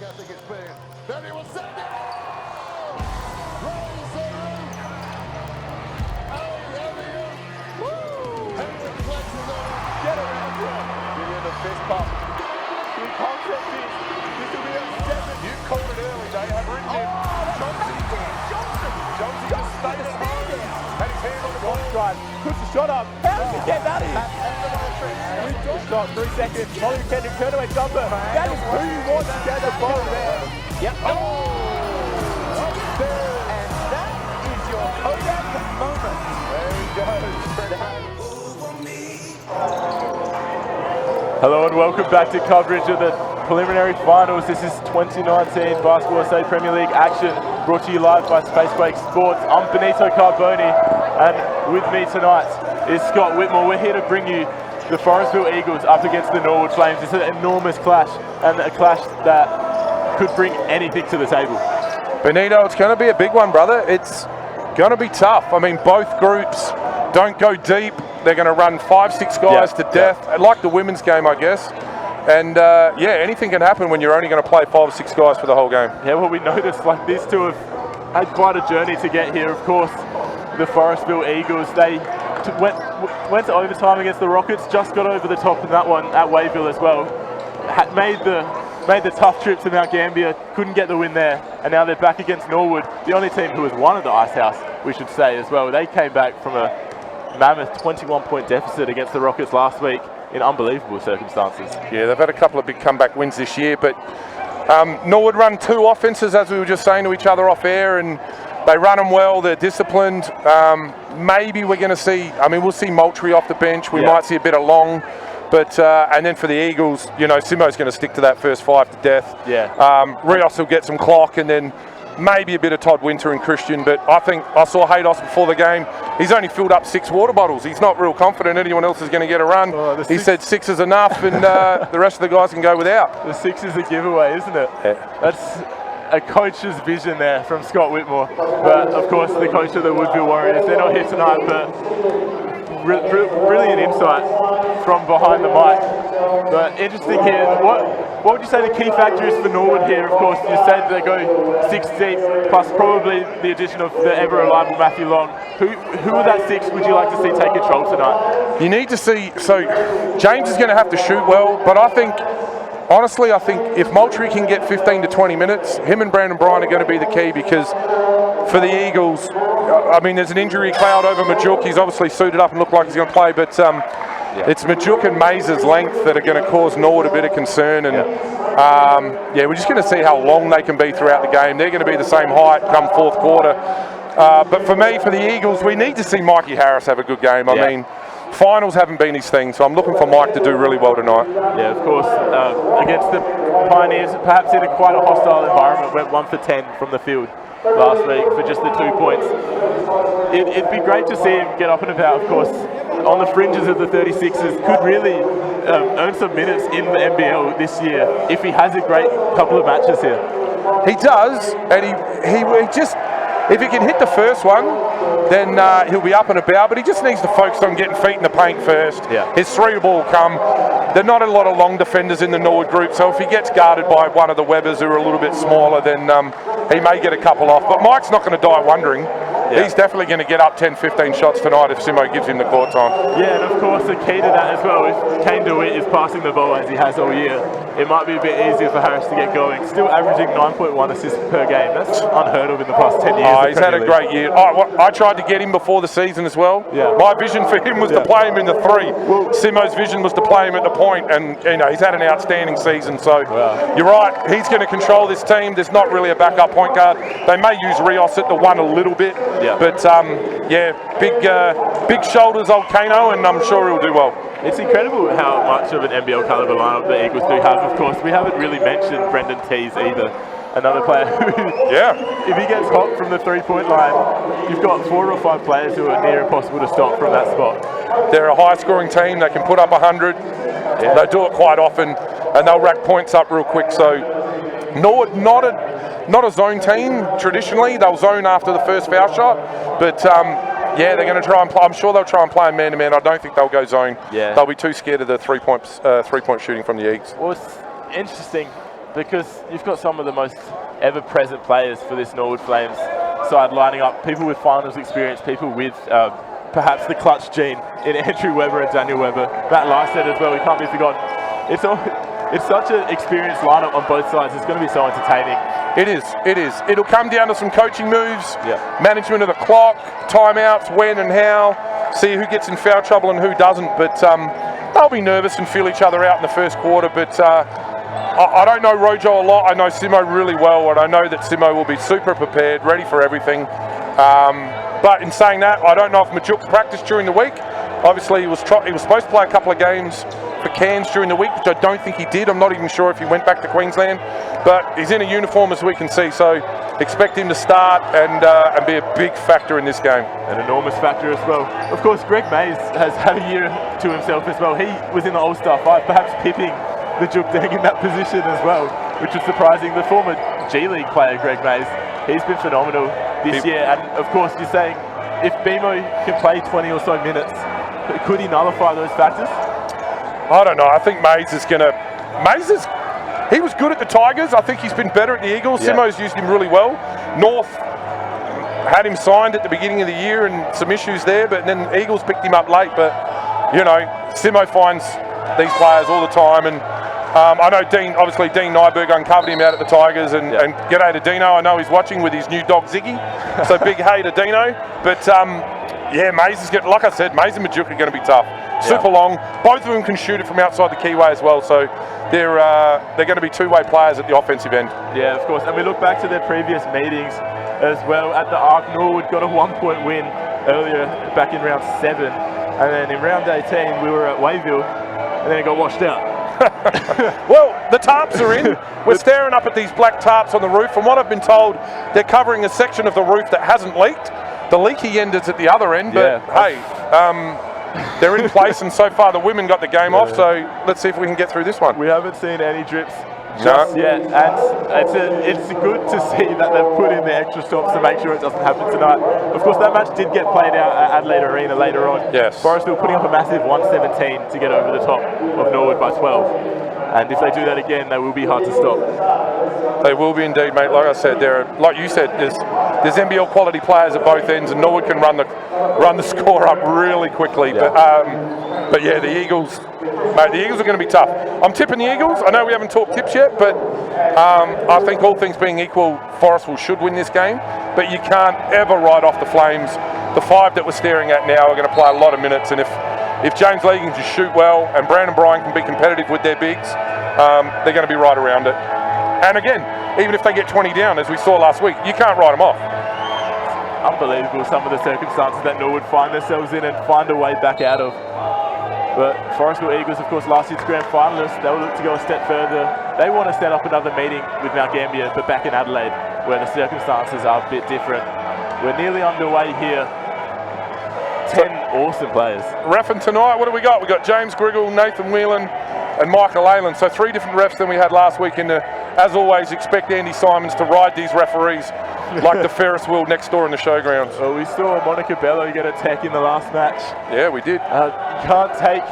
ethic is banned. Then he will send it. Raise the roof. Henry flexes on. Get around here. Give you the fist pump. You concept this. This will be a 7. You called it early, they have written him. Johnson just stayed at home. Had his hand on the ball. Drive. Puts the shot up. How does he get that in? The shot, 3 seconds. Molly Kendrick, turn away jumper. That is who you want to get the ball there. Yep. Oh! And that is your Kodak moment. There he goes. Hello and welcome back to coverage of the preliminary finals. This is 2019 Basketball SA Premier League action, brought to you live by Spacebreak Sports. I'm Benito Carboni, and with me tonight is Scott Whitmore. We're here to bring you the Forestville Eagles up against the Norwood Flames. It's an enormous clash, and a clash that could bring anything to the table. Benito, it's going to be a big one, brother. It's going to be tough. I mean, both groups don't go deep. They're going to run 5-6 guys to death, like the women's game, I guess. And yeah, anything can happen when you're only going to play 5 or 6 guys for the whole game. Yeah, well, we noticed like these two have had quite a journey to get here. Of course, the Forestville Eagles, they went to overtime against the Rockets, just got over the top in that one at Wayville as well. Made the tough trip to Mount Gambier, couldn't get the win there, and now they're back against Norwood, the only team who has won at the Ice House, we should say as well. They came back from a mammoth 21-point deficit against the Rockets last week in unbelievable circumstances. Yeah, they've had a couple of big comeback wins this year, but Norwood run 2 offenses, as we were just saying to each other off air, and they run them well, they're disciplined. Maybe we're going to see, I mean, we'll see Moultrie off the bench, we might see a bit of Long, but and then for the Eagles, you know, Simo's going to stick to that first 5 to death. Yeah. Rios will get some clock, and then maybe a bit of Todd Winter and Christian, but I think I saw Haydos before the game. He's only filled up 6 water bottles. He's not real confident anyone else is going to get a run. Oh, he said 6 is enough, and the rest of the guys can go without. The 6 is a giveaway, isn't it? Yeah. That's a coach's vision there from Scott Whitmore. But of course, the coach of the Woodville Warriors, they're not here tonight, but brilliant insight from behind the mic. But interesting here, what would you say the key factor is for Norwood here? Of course, you said they go 6 deep, plus probably the addition of the ever-reliable Matthew Long. Who of that 6 would you like to see take control tonight? You need to see, so James is going to have to shoot well, but I think, honestly, I think if Moultrie can get 15 to 20 minutes, him and Brandon Bryan are going to be the key, because for the Eagles, I mean, there's an injury cloud over Majuk. He's obviously suited up and looked like he's going to play, but it's Majuk and Mays' length that are going to cause Norwood a bit of concern. And yeah, we're just going to see how long they can be throughout the game. They're going to be the same height come 4th quarter. But for me, for the Eagles, we need to see Mikey Harris have a good game. I mean, finals haven't been his thing, so I'm looking for Mike to do really well tonight. Yeah, of course. Against the Pioneers, perhaps in a quite a hostile environment, went 1 for 10 from the field last week for just the 2 points. It'd be great to see him get up and about, of course, on the fringes of the 36ers. Could really earn some minutes in the NBL this year if he has a great couple of matches here. He does, and he just, if he can hit the first one, then he'll be up and about, but he just needs to focus on getting feet in the paint first. Yeah. His 3 ball will come. There are not a lot of long defenders in the Norwood group, so if he gets guarded by one of the Webbers who are a little bit smaller, then he may get a couple off. But Mike's not going to die wondering. Yeah. He's definitely going to get up 10, 15 shots tonight if Simo gives him the court time. Yeah, and of course the key to that as well, if Kane DeWitt is passing the ball as he has all year, it might be a bit easier for Harris to get going. Still averaging 9.1 assists per game. That's unheard of in the past 10 years. Oh, he's had a great year. I tried to get him before the season as well. Yeah. My vision for him was to play him in the 3. Well, Simo's vision was to play him at the point, and you know, he's had an outstanding season. So you're right, he's going to control this team. There's not really a backup point guard. They may use Rios at the 1 a little bit, but yeah, big shoulders, old Kano, and I'm sure he'll do well. It's incredible how much of an NBL caliber lineup the Eagles do have. Of course, we haven't really mentioned Brendan Tees either. Another player who, if he gets hot from the 3-point line, you've got 4 or 5 players who are near impossible to stop from that spot. They're a high-scoring team. They can put up 100. Yeah. They do it quite often, and they'll rack points up real quick. So, Norwood, not a zone team traditionally. They'll zone after the first foul shot, but yeah, they're going to try and play. I'm sure they'll try and play man-to-man. I don't think they'll go zone. Yeah. They'll be too scared of the three-point shooting from the Eagles. Well, it's interesting. because you've got some of the most ever-present players for this Norwood Flames side lining up, people with finals experience, people with perhaps the clutch gene in Andrew Webber and Daniel Webber. Matt Lystead as well, he can't be forgotten. It's such an experienced lineup on both sides. It's going to be so entertaining. It is, it is. It'll come down to some coaching moves, management of the clock, timeouts, when and how, see who gets in foul trouble and who doesn't. But they'll be nervous and feel each other out in the first quarter. But I don't know Rojo a lot. I know Simo really well, and I know that Simo will be super prepared, ready for everything. But in saying that, I don't know if Majuk practiced during the week. Obviously, he was supposed to play a couple of games for Cairns during the week, which I don't think he did. I'm not even sure if he went back to Queensland, but he's in a uniform as we can see, so expect him to start and be a big factor in this game. An enormous factor as well. Of course, Greg Mays has had a year to himself as well. He was in the All-Star 5, perhaps pipping the Juk Deng in that position as well, which was surprising. The former G League player, Greg Mays, he's been phenomenal this year. And of course, you're saying if Bimo can play 20 or so minutes, could he nullify those factors? I don't know. I think Mays is going to... he was good at the Tigers. I think he's been better at the Eagles. Yeah. Simo's used him really well. North had him signed at the beginning of the year and some issues there, but then Eagles picked him up late. But, you know, Simo finds these players all the time. And I know Dean Nyberg uncovered him out at the Tigers. And g'day to Dino. I know he's watching with his new dog Ziggy. So big hey to Dino. But, yeah, Mays is getting... Like I said, Mays and Majuk are going to be tough. Super long. Both of them can shoot it from outside the keyway as well. So they're going to be two-way players at the offensive end. Yeah, of course. And we look back to their previous meetings as well. At the Arc, Norwood got a 1-point win earlier back in round 7. And then in round 18, we were at Wayville, and then it got washed out. Well, the tarps are in. We're staring up at these black tarps on the roof. From what I've been told, they're covering a section of the roof that hasn't leaked. The leaky end is at the other end, but hey, they're in place, and so far the women got the game off, so let's see if we can get through this one. We haven't seen any drips just yet, and it's good to see that they've put in the extra stops to make sure it doesn't happen tonight. Of course, that match did get played out at Adelaide Arena later on. Yes. Forestville putting up a massive 117 to get over the top of Norwood by 12. And if they do that again, they will be hard to stop. They will be indeed, mate. Like I said, like you said, there's NBL quality players at both ends, and Norwood can run the score up really quickly. Yeah. But yeah, the Eagles, mate, the Eagles are going to be tough. I'm tipping the Eagles. I know we haven't talked tips yet, but I think all things being equal, Forestville should win this game. But you can't ever write off the Flames. The 5 that we're staring at now are going to play a lot of minutes, and if James Lee can just shoot well and Brandon Bryan can be competitive with their bigs, they're going to be right around it. And again, even if they get 20 down, as we saw last week, you can't write them off. Unbelievable, some of the circumstances that Norwood find themselves in and find a way back out of. But Forestville Eagles, of course, last year's grand finalists, they will look to go a step further. They want to set up another meeting with Mount Gambier, but back in Adelaide, where the circumstances are a bit different. We're nearly underway here. 10 awesome players. Reffing tonight, what do we got? We got James Griggle, Nathan Whelan, and Michael Aylan. So 3 different refs than we had last week. And as always, expect Andy Simons to ride these referees like the Ferris wheel next door in the showgrounds. Well, we saw Monica Bello get a tech in the last match. Yeah, we did. You can't take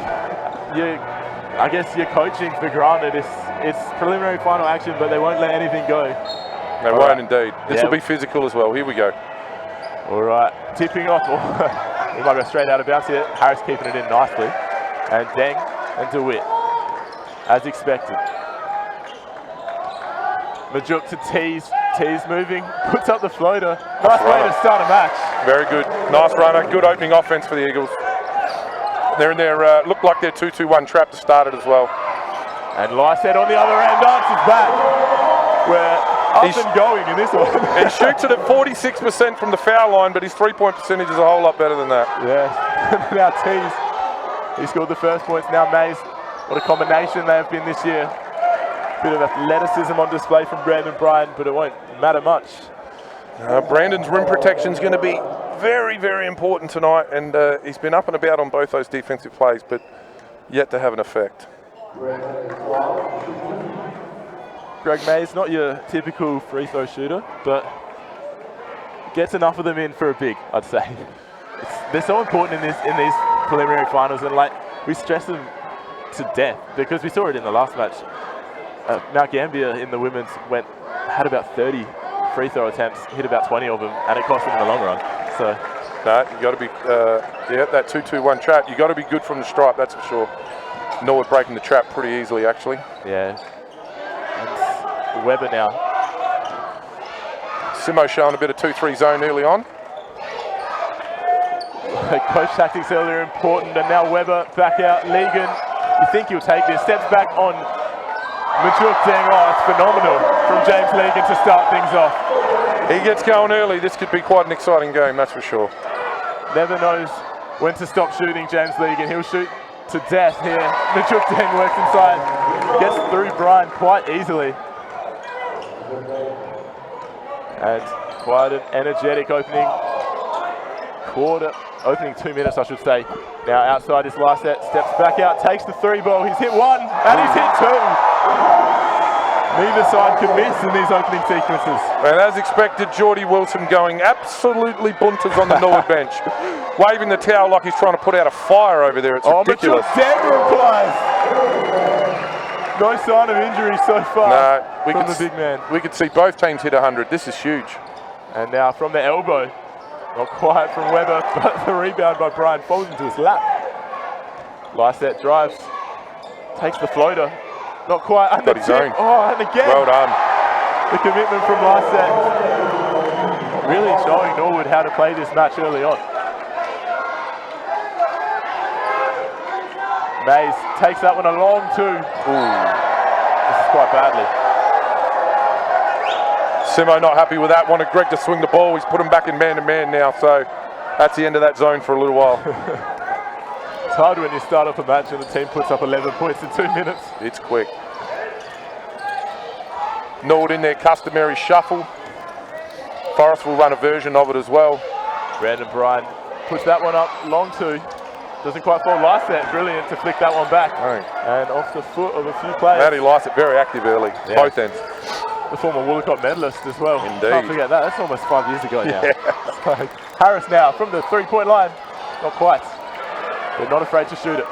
your coaching for granted. It's preliminary final action, but they won't let anything go. They won't indeed. This will be physical as well. Here we go. All right, tipping off. We might go straight out of bounds here. Harris keeping it in nicely. And Deng and DeWitt, as expected. Majuk to tease moving, puts up the floater. Nice way to start a match. Very good. Nice runner. Good opening offense for the Eagles. They're in their, look like their 2-2-1 trap to start it as well. And Lystead on the other end answers back. We're up and going in this one. He shoots it at 46% from the foul line, but his 3-point percentage is a whole lot better than that. Yeah. Now Tees. He scored the first points. Now Mays. What a combination they have been this year. Bit of athleticism on display from Brandon Bryan, but it won't matter much. Brandon's rim protection is going to be very, very important tonight, and he's been up and about on both those defensive plays, but yet to have an effect. Greg Mays, not your typical free throw shooter, but gets enough of them in for a big, I'd say. They're so important in these preliminary finals, and like we stress them to death because we saw it in the last match. Mount Gambier in the women's had about 30 free throw attempts, hit about 20 of them, and it cost them in the long run. So, no, you got to be, that 2-2-1 trap. You got to be good from the stripe, that's for sure. Norwood breaking the trap pretty easily, actually. Yeah. And Weber now. Simo showing a bit of 2-3 zone early on. Coach tactics earlier important, and now Weber back out. Legan, you think he'll take this, steps back on Majuk Deng. Oh, it's phenomenal from James Legan to start things off. He gets going early. This could be quite an exciting game, that's for sure. Never knows when to stop shooting, James Legan. He'll shoot to death here. Majuk Deng works inside, gets through Brian quite easily. And quite an energetic opening quarter. Opening 2 minutes, I should say. Now outside his last set, steps back out, takes the 3 ball. He's hit 1 and he's hit 2. Neither side can miss in these opening sequences. And as expected, Geordie Wilson going absolutely bunters on the Norwood bench. Waving the towel like he's trying to put out a fire over there. It's ridiculous. Majuk Deng replies. No sign of injury so far from the big man. We could see both teams hit 100. This is huge. And now from the elbow. Not quite from Weber, but the rebound by Brian falls into his lap. Lysette drives, takes the floater. Not quite under his own. Oh, and again. Well done. The commitment from Lysette. Really showing Norwood how to play this match early on. Mays takes that one along too. Ooh. This is quite badly. Simo not happy with that. Wanted Greg to swing the ball. He's put him back in man-to-man now, so that's the end of that zone for a little while. It's hard when you start off a match and the team puts up 11 points in 2 minutes. It's quick. Norwood in their customary shuffle. Forest will run a version of it as well. Brandon Bryan puts that one up long too. Doesn't quite fall. Lysette, brilliant to flick that one back. Right. And off the foot of a few players. Matty Lysette very active early, both ends. The former World Cup medalist as well. Indeed. Can't forget that. That's almost 5 years ago now. Yeah. So, Harris now from the 3-point line. Not quite. They're not afraid to shoot it.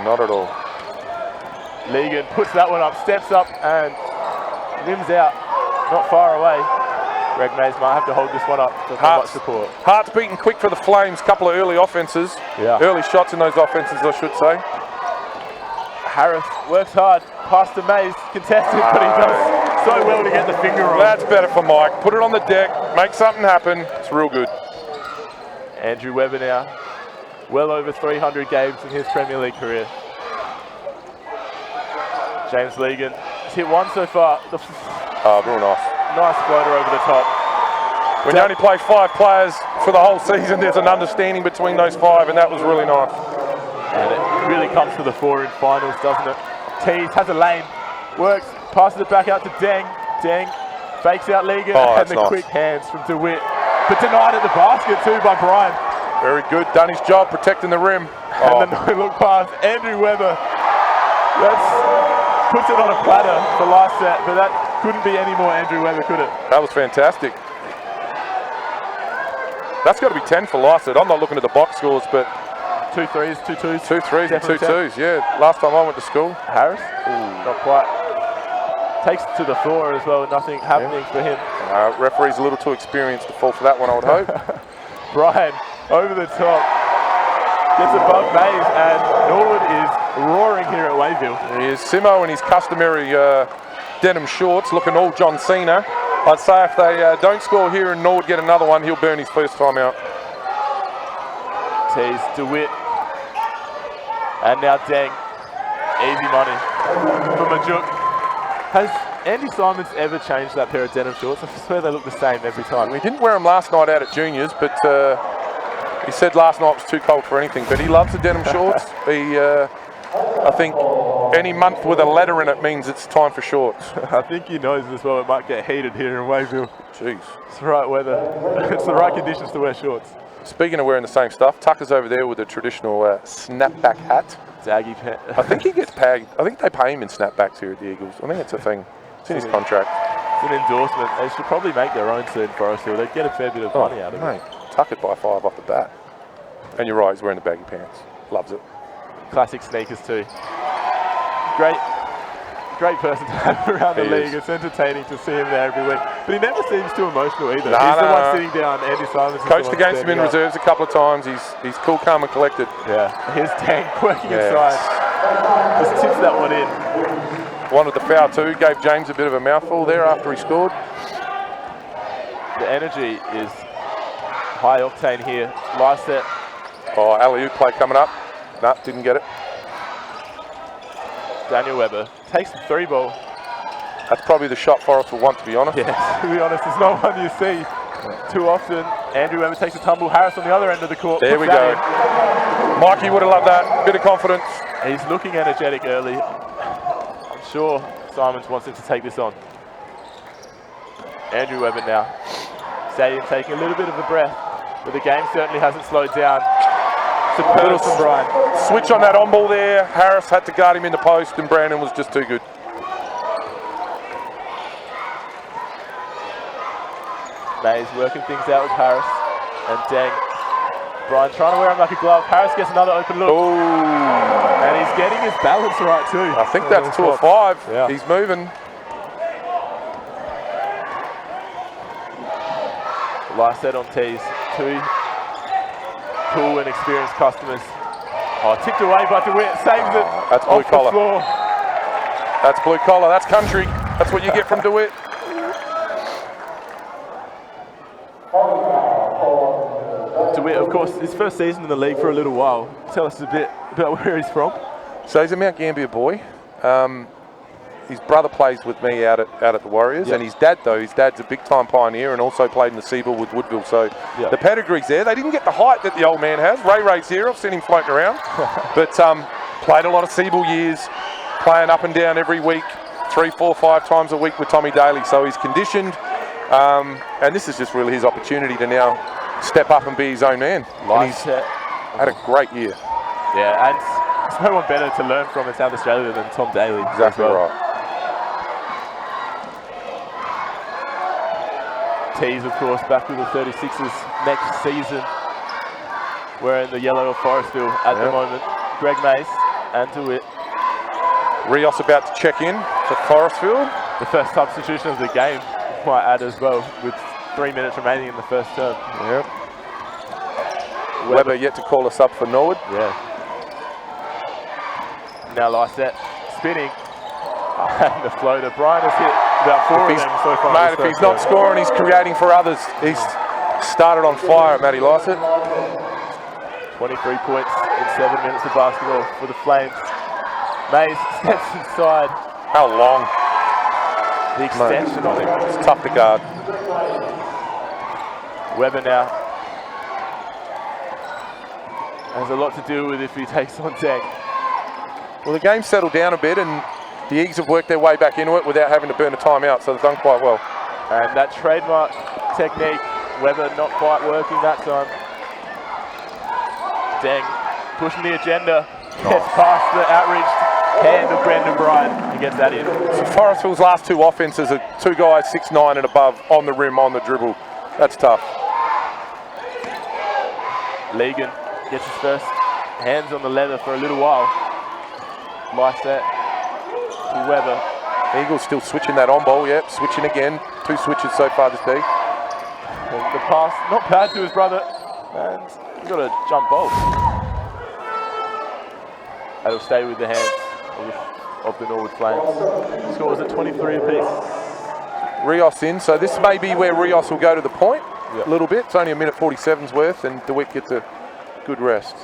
Not at all. Legan puts that one up, steps up and rims out. Not far away. Greg Mays might have to hold this one up for much support. Hearts beating quick for the Flames. Couple of early offences. Yeah. Early shots in those offences, I should say. Harris works hard. Pass to Mays. Contested, but he does so well to get the finger on. That's better for Mike. Put it on the deck. Make something happen. It's real good. Andrew Weber now. Well over 300 games in his Premier League career. James Legan has hit 1 so far. Real nice. Nice floater over the top. When you only play 5 players for the whole season, there's an understanding between those 5, and that was really nice. And it really comes to the fore in finals, doesn't it? Tees has a lane, works, passes it back out to Deng. Deng fakes out Legan, and the quick hands from DeWitt. But denied at the basket too by Brian. Very good, done his job protecting the rim. And the no-look pass, Andrew Weber. Puts it on a platter for Lysette, but that couldn't be any more Andrew Weber, could it? That was fantastic. That's got to be 10 for Lysette. I'm not looking at the box scores, but 2 threes, 2 twos. 2 threes and 2 twos, yeah. Last time I went to school. Harris, not quite. Takes it to the floor as well, nothing happening for him. Referee's a little too experienced to fall for that one, I would hope. Brian, over the top, gets above Mays, and Norwood is roaring here at Wayville. He is. Simo in his customary denim shorts, looking all John Cena. I'd say if they don't score here and Norwood get another one, he'll burn his first time out. Tees, DeWitt, and now Deng. Easy money for Majuk. Has Andy Simons ever changed that pair of denim shorts? I swear they look the same every time. We didn't wear them last night out at juniors, but he said last night was too cold for anything. But he loves the denim shorts. I think any month with a letter in it means it's time for shorts. I think he knows as well it might get heated here in Wayville. Jeez. It's the right weather. It's the right conditions to wear shorts. Speaking of wearing the same stuff, Tucker's over there with a traditional snapback hat. Daggy pants. I think he gets paid. I think they pay him in snapbacks here at the Eagles. I think it's a thing. It's in his contract. It's an endorsement. They should probably make their own soon, Forestville. They'd get a fair bit of money out of it. Tuck it by 5 off the bat. And you're right, he's wearing the baggy pants. Loves it. Classic sneakers too. Great great person to have around the He league. is. It's entertaining to see him there every week. But he never seems too emotional either. No, He's the no, one no. sitting down. Andy Simons is Coached the one against him in standing up. reserves a couple of times. He's cool, calm and collected. Yeah. Here's Tank working Yes. inside. Just tips that one in. Wanted the foul too. Gave James a bit of a mouthful there after he scored. The energy is high octane here. Last set. Oh, alley-oop play coming up. No, didn't get it. Daniel Webber takes the 3 ball. That's probably the shot Forrest will want, to be honest. Yeah, to be honest, it's not one you see too often. Andrew Webber takes a tumble. Harris on the other end of the court. There we go. Mikey would have loved that. Bit of confidence. He's looking energetic early. I'm sure Simons wants him to take this on. Andrew Webber now. Stadium taking a little bit of a breath, but the game certainly hasn't slowed down. Superb from Brian. Switch on that on ball there. Harris had to guard him in the post and Brandon was just too good. Mays working things out with Harris and Deng. Brian trying to wear him like a glove. Harris gets another open look. Oh, And he's getting his balance right too. I think that's 2 or 5. Yeah. He's moving. Last set on tees. 2 cool and experienced customers. Oh, tipped away by DeWitt. Saves it. That's blue off the collar. floor. That's blue collar. That's country. That's what you get from DeWitt. DeWitt, of course, his first season in the league for a little while. Tell us a bit about where he's from. So he's a Mount Gambier boy. His brother plays with me out at the Warriors, Yep. and his dad's a big-time pioneer and also played in the Seaboard with Woodville. So Yep. the pedigree's there. They didn't get the height that the old man has. Ray's here. I've seen him floating around. But played a lot of Seaboard years, playing up and down every week, 3, 4, 5 times a week with Tommy Daly. So he's conditioned, and this is just really his opportunity to now step up and be his own man. And he's had a great year. Yeah, and there's no one better to learn from in South Australia than Tom Daly. Exactly as well. right. Tees, of course, back with the 36ers next season. Wearing the yellow of Forestville at the moment. Greg Mace and DeWitt. Rios about to check in for Forestville. The first substitution of the game, might add as well, with 3 minutes remaining in the first term. Yep. Webber yet to call us up for Norwood. Yeah. Now last set, spinning. And the floater. Brian has hit about 4 of them so far. Mate, if he's not scoring, he's creating for others. He's started on fire, Matty Lycett. 23 points in 7 minutes of basketball for the Flames. Mays steps inside. How long? The extension on him. It's tough to guard. Webber now has a lot to do with if he takes on Deng. Well, the game's settled down a bit and the Eagles have worked their way back into it without having to burn a timeout, so they've done quite well. And that trademark technique, Webber not quite working that time. Deng pushing the agenda, gets past the outreached hand of Brendan Bryan and gets that in. So Forestville's last 2 offences are 2 guys 6'9" and above on the rim, on the dribble. That's tough. Legan gets his first hands on the leather for a little while. Like that to Webber. Eagles still switching that on ball, yep, switching again. 2 switches so far this day. And the pass, not bad to his brother, and he's got a jump ball. That'll stay with the hands of the Norwood Flames. Scores at 23 apiece. Rios in, so this may be where Rios will go to the point a little bit. It's only a minute 47's worth, and DeWitt gets a good rest.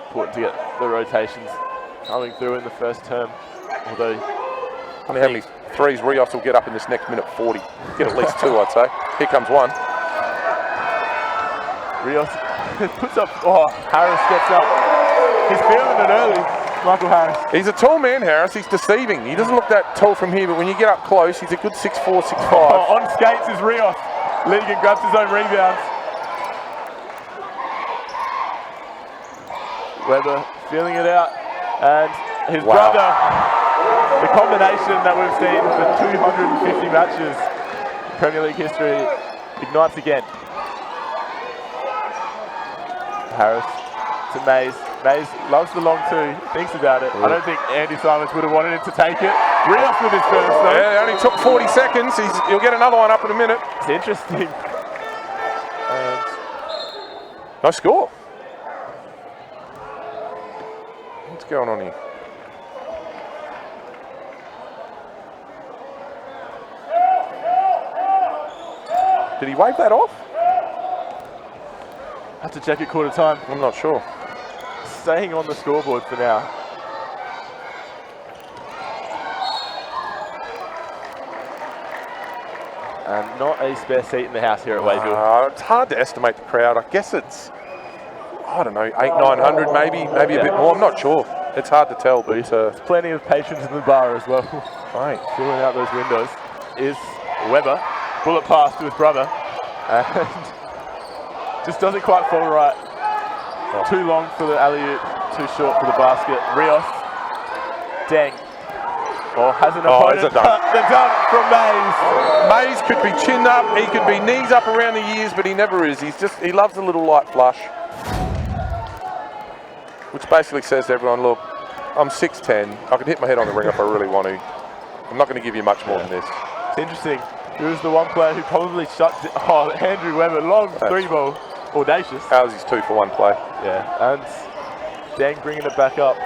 Important to get the rotations coming through in the first term, although I wonder how many threes Rios will get up in this next minute 40. Get at least 2, I'd say. Here comes one. Rios puts up, Harris gets up. He's feeling it early, Michael Harris. He's a tall man, Harris. He's deceiving. He doesn't look that tall from here, but when you get up close, he's a good 6'4", 6'5". On skates is Rios. Legan grabs his own rebounds. Webber feeling it out, and his brother, the combination that we've seen for 250 matches in Premier League history, ignites again. Harris to Mays. Mays loves the long 2, thinks about it. I don't think Andy Simons would have wanted him to take it. Rios with his first though. Yeah, it only took 40 seconds. He'll get another one up in a minute. It's interesting. And no score. What's going on here? Did he wave that off? have to check at quarter time. I'm not sure. Staying on the scoreboard for now. And not a spare seat in the house here at Wayville. It's hard to estimate the crowd. I guess it's, I don't know, 800-900 maybe a bit more. I'm not sure. It's hard to tell, but there's plenty of patrons in the bar as well. Right. Filling out those windows is Weber. Bullet pass to his brother. And just doesn't quite fall right. Oh. Too long for the alley-oop, too short for the basket. Rios. Dang. Oh, has an opponent. It's a dunk. The dunk from Mays. Mays could be chin up, he could be knees up around the ears, but he never is. He loves a little light flush. Which basically says to everyone, look, I'm 6'10", I can hit my head on the ring if I really want to. I'm not going to give you much more than this. It's interesting. He was the one player who probably shut it. Oh, Andrew Weber, long three ball. Audacious. How's his 2-for-1 play? Yeah, and Dang bringing it back up.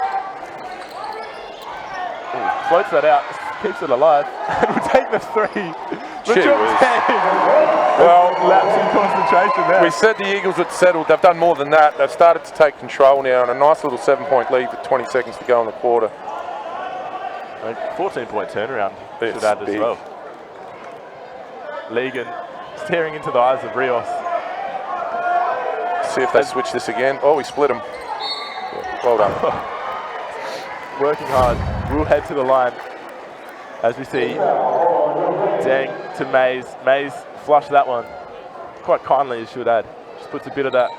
Ooh, floats that out, keeps it alive, and will take the three. Well, lapse in concentration there. We said the Eagles had settled. They've done more than that. They've started to take control now, and a nice little 7-point lead with 20 seconds to go in the quarter. A 14-point turnaround should add as well. Legan staring into the eyes of Rios. See if they switch this again. Oh, we split them. Yeah, well done. Working hard. We'll head to the line as we see Dang to Mays. Mays flushed that one. Quite kindly, you should add. Just puts a bit of that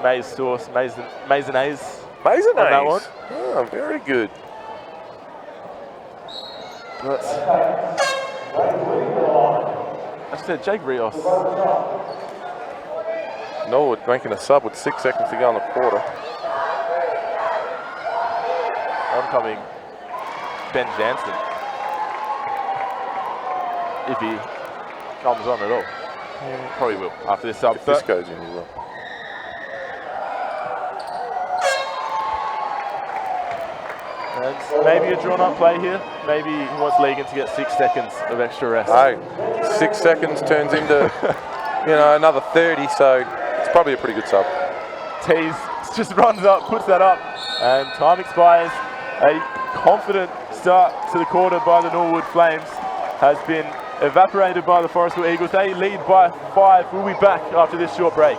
Mays sauce, mayonnaise on that one. Oh, very good. But I said Jake Rios. Norwood making a sub with 6 seconds to go in the quarter. Oncoming Ben Jansen. If he comes on at all. Yeah, probably will after this sub. If this goes in, he will. And maybe a drawn-up play here. Maybe he wants Legan to get 6 seconds of extra rest. Hey, 6 seconds turns into, another 30, so it's probably a pretty good sub. Tees just runs up, puts that up, and time expires. A confident start to the quarter by the Norwood Flames has been evaporated by the Forestville Eagles. They lead by 5. We'll be back after this short break.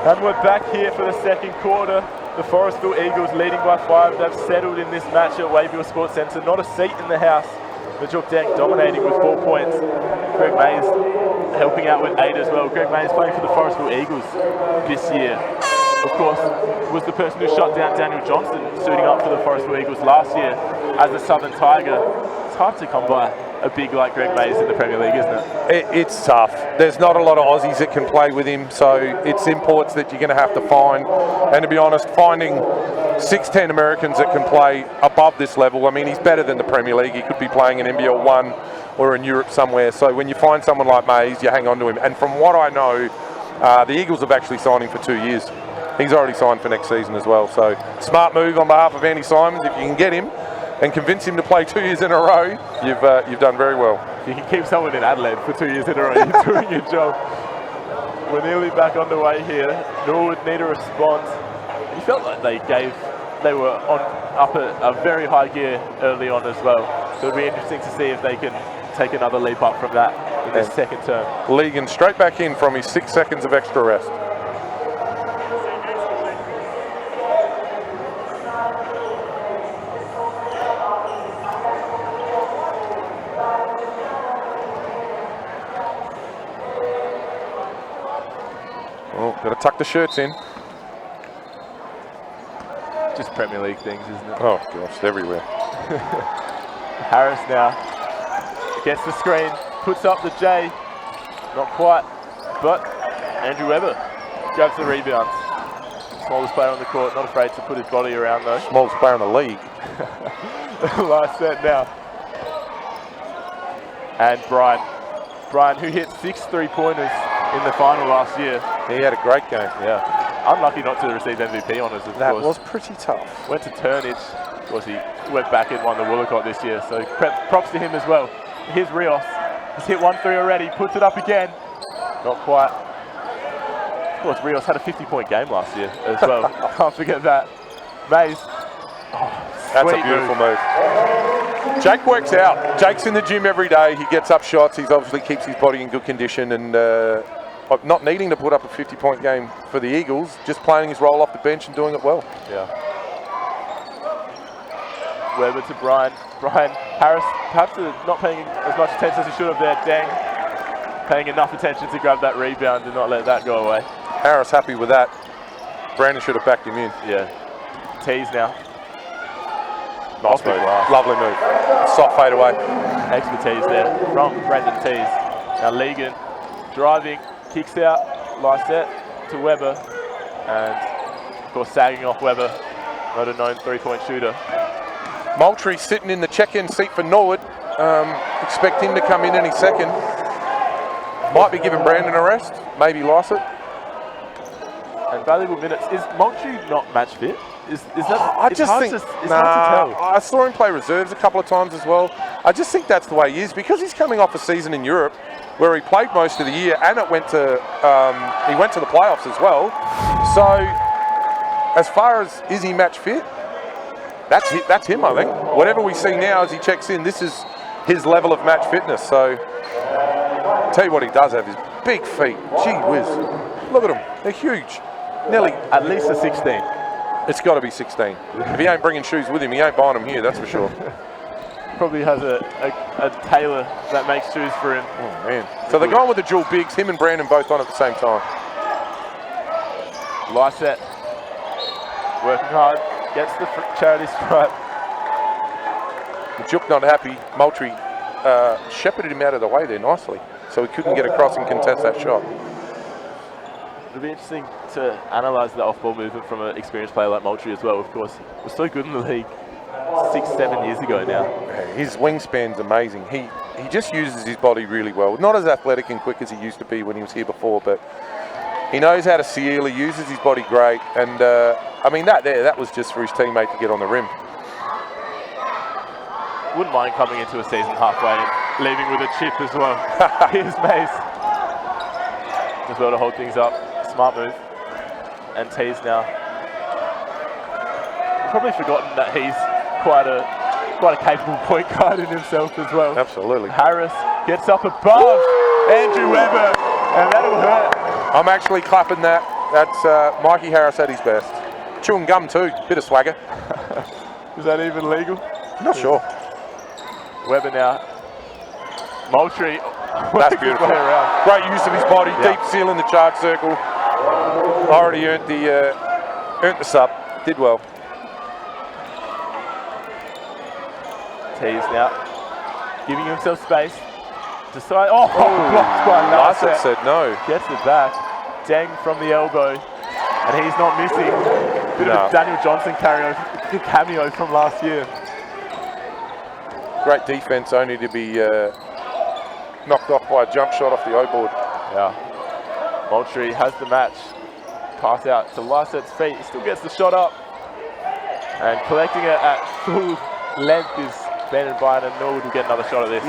And we're back here for the second quarter. The Forestville Eagles leading by 5. They've settled in this match at Wayville Sports Centre. Not a seat in the house. The Jook Dang dominating with 4 points. Greg Mays helping out with 8 as well. Greg Mays playing for the Forestville Eagles this year. of course, was the person who shot down Daniel Johnson suiting up for the Forestville Eagles last year as a Southern Tiger. It's hard to come by a big like Greg Mays in the Premier League, isn't it? It's tough. There's not a lot of Aussies that can play with him, so it's imports that you're going to have to find. And to be honest, finding 6'10" Americans that can play above this level, I mean, he's better than the Premier League. He could be playing in NBL 1 or in Europe somewhere. So when you find someone like Mays, you hang on to him. And from what I know, the Eagles have actually signed him for 2 years. He's already signed for next season as well. So smart move on behalf of Andy Simons. If you can get him and convince him to play 2 years in a row, you've done very well. If you can keep someone in Adelaide for 2 years in a row, you're doing your job. We're nearly back underway here. Norwood need a response. You felt like they were up a very high gear early on as well. So it'll be interesting to see if they can take another leap up from that in this second term. Legan straight back in from his 6 seconds of extra rest. Oh, got to tuck the shirts in. Just Premier League things, isn't it? Oh gosh, it's everywhere. Harris now gets the screen, puts up the J, not quite, but Andrew Webber grabs the rebound. Smallest player on the court, not afraid to put his body around though. Smallest player in the league. Last set now. And Brian, who hit 6 3-pointers in the final last year. He had a great game. Yeah. Unlucky not to receive MVP honours, of course. That was pretty tough. Went to Turnage. Of course, he went back and won the Woolacott this year, so props to him as well. Here's Rios. He's hit 1 3 already, puts it up again. Not quite. Of course, Rios had a 50-point game last year as well. Can't forget that. Mays. Oh, that's a beautiful move. Jake works out. Jake's in the gym every day. He gets up shots. He obviously keeps his body in good condition, and not needing to put up a 50-point game for the Eagles, just playing his role off the bench and doing it well. Yeah. Webber to Brian. Harris perhaps not paying as much attention as he should have there. Dang. Paying enough attention to grab that rebound and not let that go away. Harris happy with that. Brandon should have backed him in. Yeah. Tees now. Nice move. Lovely move. Soft fade away. Expertise there from Brendan Tees. Now Legan driving, kicks out, Lysette to Webber, and of course sagging off Webber, not a known 3-point shooter. Moultrie sitting in the check-in seat for Norwood. Expect him to come in any second. Might be giving Brandon a rest, maybe Lysette. And valuable minutes. Is Moultrie not match fit? Is that? I just think. It's hard to tell. I saw him play reserves a couple of times as well. I just think that's the way he is, because he's coming off a season in Europe where he played most of the year, and he went to the playoffs as well. So, as far as is he match fit, that's him, I think. Whatever we see now as he checks in, this is his level of match fitness. So, tell you what he does have is big feet. Gee whiz. Look at them. They're huge. Nearly. At least a 16. It's got to be 16. If he ain't bringing shoes with him, he ain't buying them here, that's for sure. Probably has a tailor that makes shoes for him. Oh, man. So they're going with the dual bigs, him and Brandon both on at the same time. Lysette working hard, gets the charity stripe. Juk not happy. Moultrie shepherded him out of the way there nicely, so he couldn't get across and contest that shot. It'll be interesting to analyse the off-ball movement from an experienced player like Moultrie as well, of course. He was so good in the league 6-7 years ago now. His wingspan's amazing. He just uses his body really well. Not as athletic and quick as he used to be when he was here before, but he knows how to seal. He uses his body great, and I mean that was just for his teammate to get on the rim. Wouldn't mind coming into a season halfway and leaving with a chip as well. Here's Mays. As well to hold things up. Smart move. And Tees now. Probably forgotten that he's quite a capable point guard in himself as well. Absolutely. Harris gets up above Andrew Webber, and that'll hurt. I'm actually clapping that. That's Mikey Harris at his best. Chewing gum too, bit of swagger. Is that even legal? Not sure. Webber now. Moultrie. That's beautiful. Great use of his body, deep seal in the charge circle. Already earned the Earned the sub. Did well. Tees now, giving himself space. Decide. Oh, blocked by Larson Narset. said no. Gets it back. Deng from the elbow, and he's not missing. Bit of a Daniel Johnson cameo from last year. Great defense, only to be knocked off by a jump shot off the O-board. Yeah. Moultrie has the match. Pass out to Lyset's feet. He still gets the shot up. And collecting it at full length is Brandon Bryan, and Norwood will get another shot at this.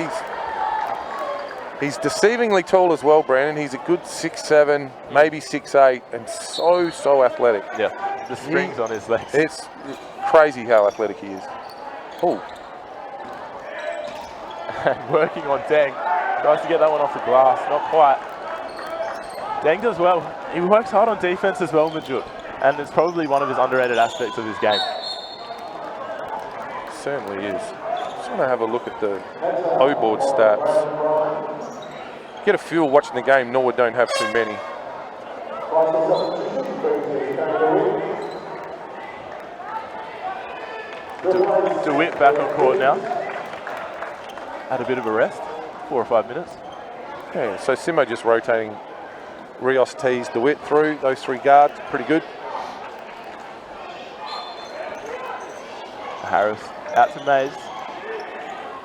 He's deceivingly tall as well, Brandon. He's a good 6'7", maybe 6'8", and so athletic. Yeah, the springs on his legs. It's crazy how athletic he is. Oh. And working on Deng. Tries to get that one off the glass, not quite. Deng does well. He works hard on defense as well, Majuk, and it's probably one of his underrated aspects of his game. Certainly is. Just want to have a look at the O-board stats. Get a feel watching the game. Norwood don't have too many. DeWitt back on court now. Had a bit of a rest, 4 or 5 minutes. Yeah, so Simo just rotating Rios, Tees, DeWitt through. Those 3 guards, pretty good. Harris out to Mays.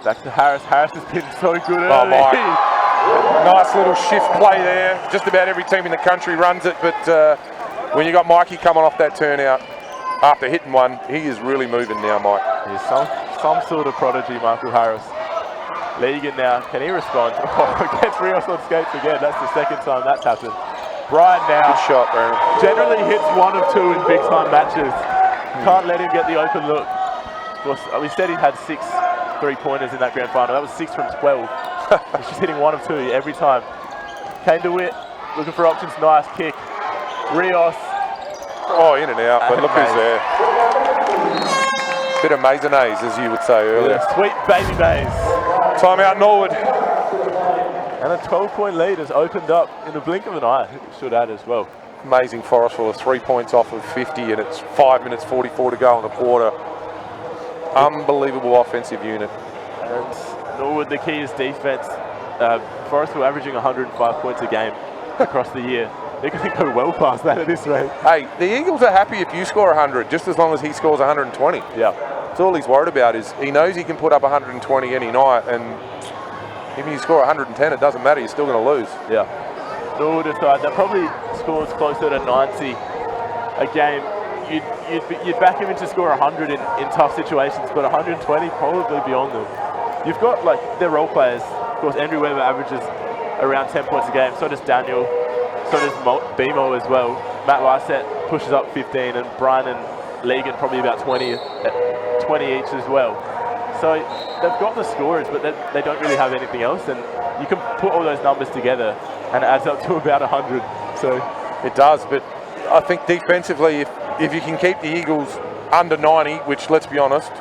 Back to Harris. Harris has been so good early. Oh, Mike. Nice little shift play there. Just about every team in the country runs it, but when you got Mikey coming off that turnout after hitting one, he is really moving now, Mike. He's some sort of prodigy, Michael Harris. Legan now, can he respond? Oh, gets Rios on skates again. That's the second time that's happened. Brian now. Good shot, Brandon. Generally hits 1 of 2 in big time matches. Can't let him get the open look. Of course, we said he had 6 3-pointers in that grand final. That was 6 from 12. He's just hitting 1 of 2 every time. Kane DeWitt looking for options. Nice kick. Rios. Oh, in and out, but look who's there. Bit of mayonnaise, as you would say earlier. Yeah, sweet baby Mays. Timeout, Norwood. And a 12-point lead has opened up in the blink of an eye, should add as well. Amazing Forestville, 3 points off of 50, and it's 5 minutes 44 to go in the quarter. Unbelievable offensive unit. And Norwood, the key is defense. Forestville averaging 105 points a game across the year. They're going to go well past that at this rate. Hey, the Eagles are happy if you score 100, just as long as he scores 120. Yeah. That's all he's worried about. Is he knows he can put up 120 any night, and if you score 110, it doesn't matter. You're still going to lose. Yeah. Norwood aside, that probably scores closer to 90 a game. You'd back him in to score 100 in tough situations, but 120 probably beyond them. You've got like their role players. Of course, Andrew Weber averages around 10 points a game. So does Daniel. So does Bimo as well. Matt Lyset pushes up 15, and Brian and Legan probably about 20 each as well. So they've got the scorers, but they don't really have anything else. And you can put all those numbers together, and it adds up to about 100. So it does, but I think defensively, if you can keep the Eagles under 90, which, let's be honest,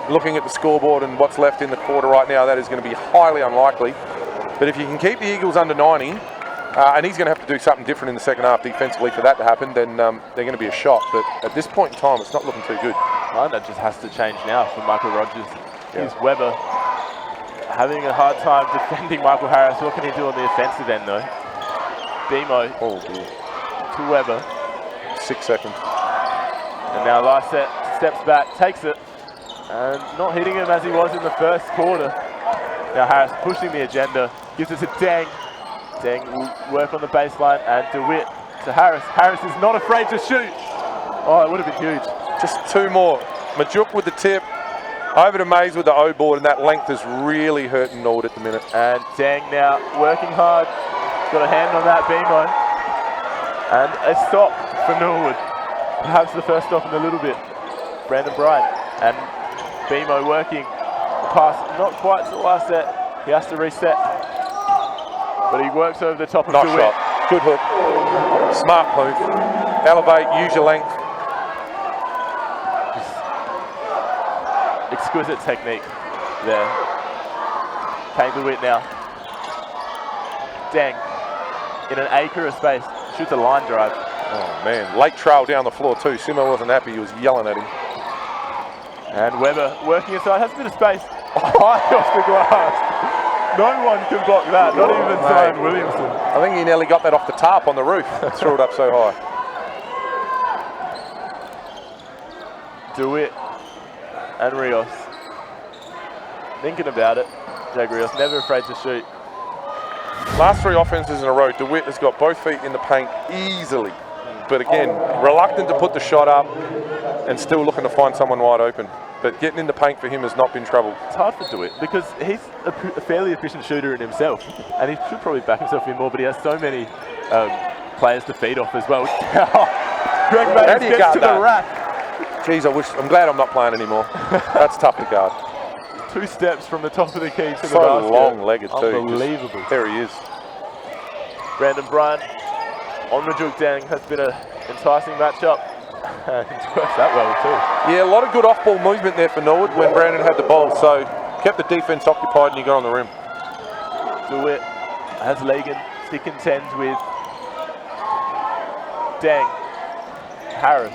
looking at the scoreboard and what's left in the quarter right now, that is going to be highly unlikely. But if you can keep the Eagles under 90, and he's going to have to do something different in the second half defensively for that to happen, then they're going to be a shot. But at this point in time, it's not looking too good. Well, that just has to change now for Michael Rogers. Here's Weber having a hard time defending Michael Harris. What can he do on the offensive end, though? Bimo to Weber. 6 seconds. And now Lyset steps back, takes it, and not hitting him as he was in the first quarter. Now Harris pushing the agenda, gives it to Deng. Deng will work on the baseline, and DeWitt to Harris. Harris is not afraid to shoot. Oh, it would have been huge. Just 2 more. Majuk with the tip, over to Mays with the O-board, and that length is really hurting Norwood at the minute. And Deng now working hard. Got a hand on that Bimo. And a stop for Norwood. Perhaps the first stop in a little bit. Brandon Bryan. And Bimo working. Pass not quite to the last set. He has to reset. But he works over the top of Nice DeWitt. shot. Good hook. Smart move. Elevate, use your length. Exquisite technique there. Kane DeWitt now. Deng in an acre of space. Shoots a line drive. Oh, man. Late trail down the floor, too. Simo wasn't happy. He was yelling at him. And Weber working inside, has a bit of space. High off the glass. No one can block that, not even Zion Williamson. I think he nearly got that off the tarp on the roof. Threw it up so high. DeWitt and Rios. Thinking about it. Jag Rios, never afraid to shoot. Last 3 offenses in a row, DeWitt has got both feet in the paint easily. But again, reluctant to put the shot up and still looking to find someone wide open. But getting in the paint for him has not been trouble. It's hard for DeWitt because he's a fairly efficient shooter in himself. And he should probably back himself in more, but he has so many players to feed off as well. Greg Mays gets to the rack. Jeez, I'm glad I'm not playing anymore. That's tough to guard. 2 steps from the top of the key to the so basket. long-legged too. Unbelievable. Just, there he is. Brandon Bryant on the juke dang has been an enticing matchup. And it works that well too. Yeah, a lot of good off-ball movement there for Norwood when Brandon had the ball. So kept the defense occupied and you got on the rim. DeWitt has Legan stick and tend with Dang. Harris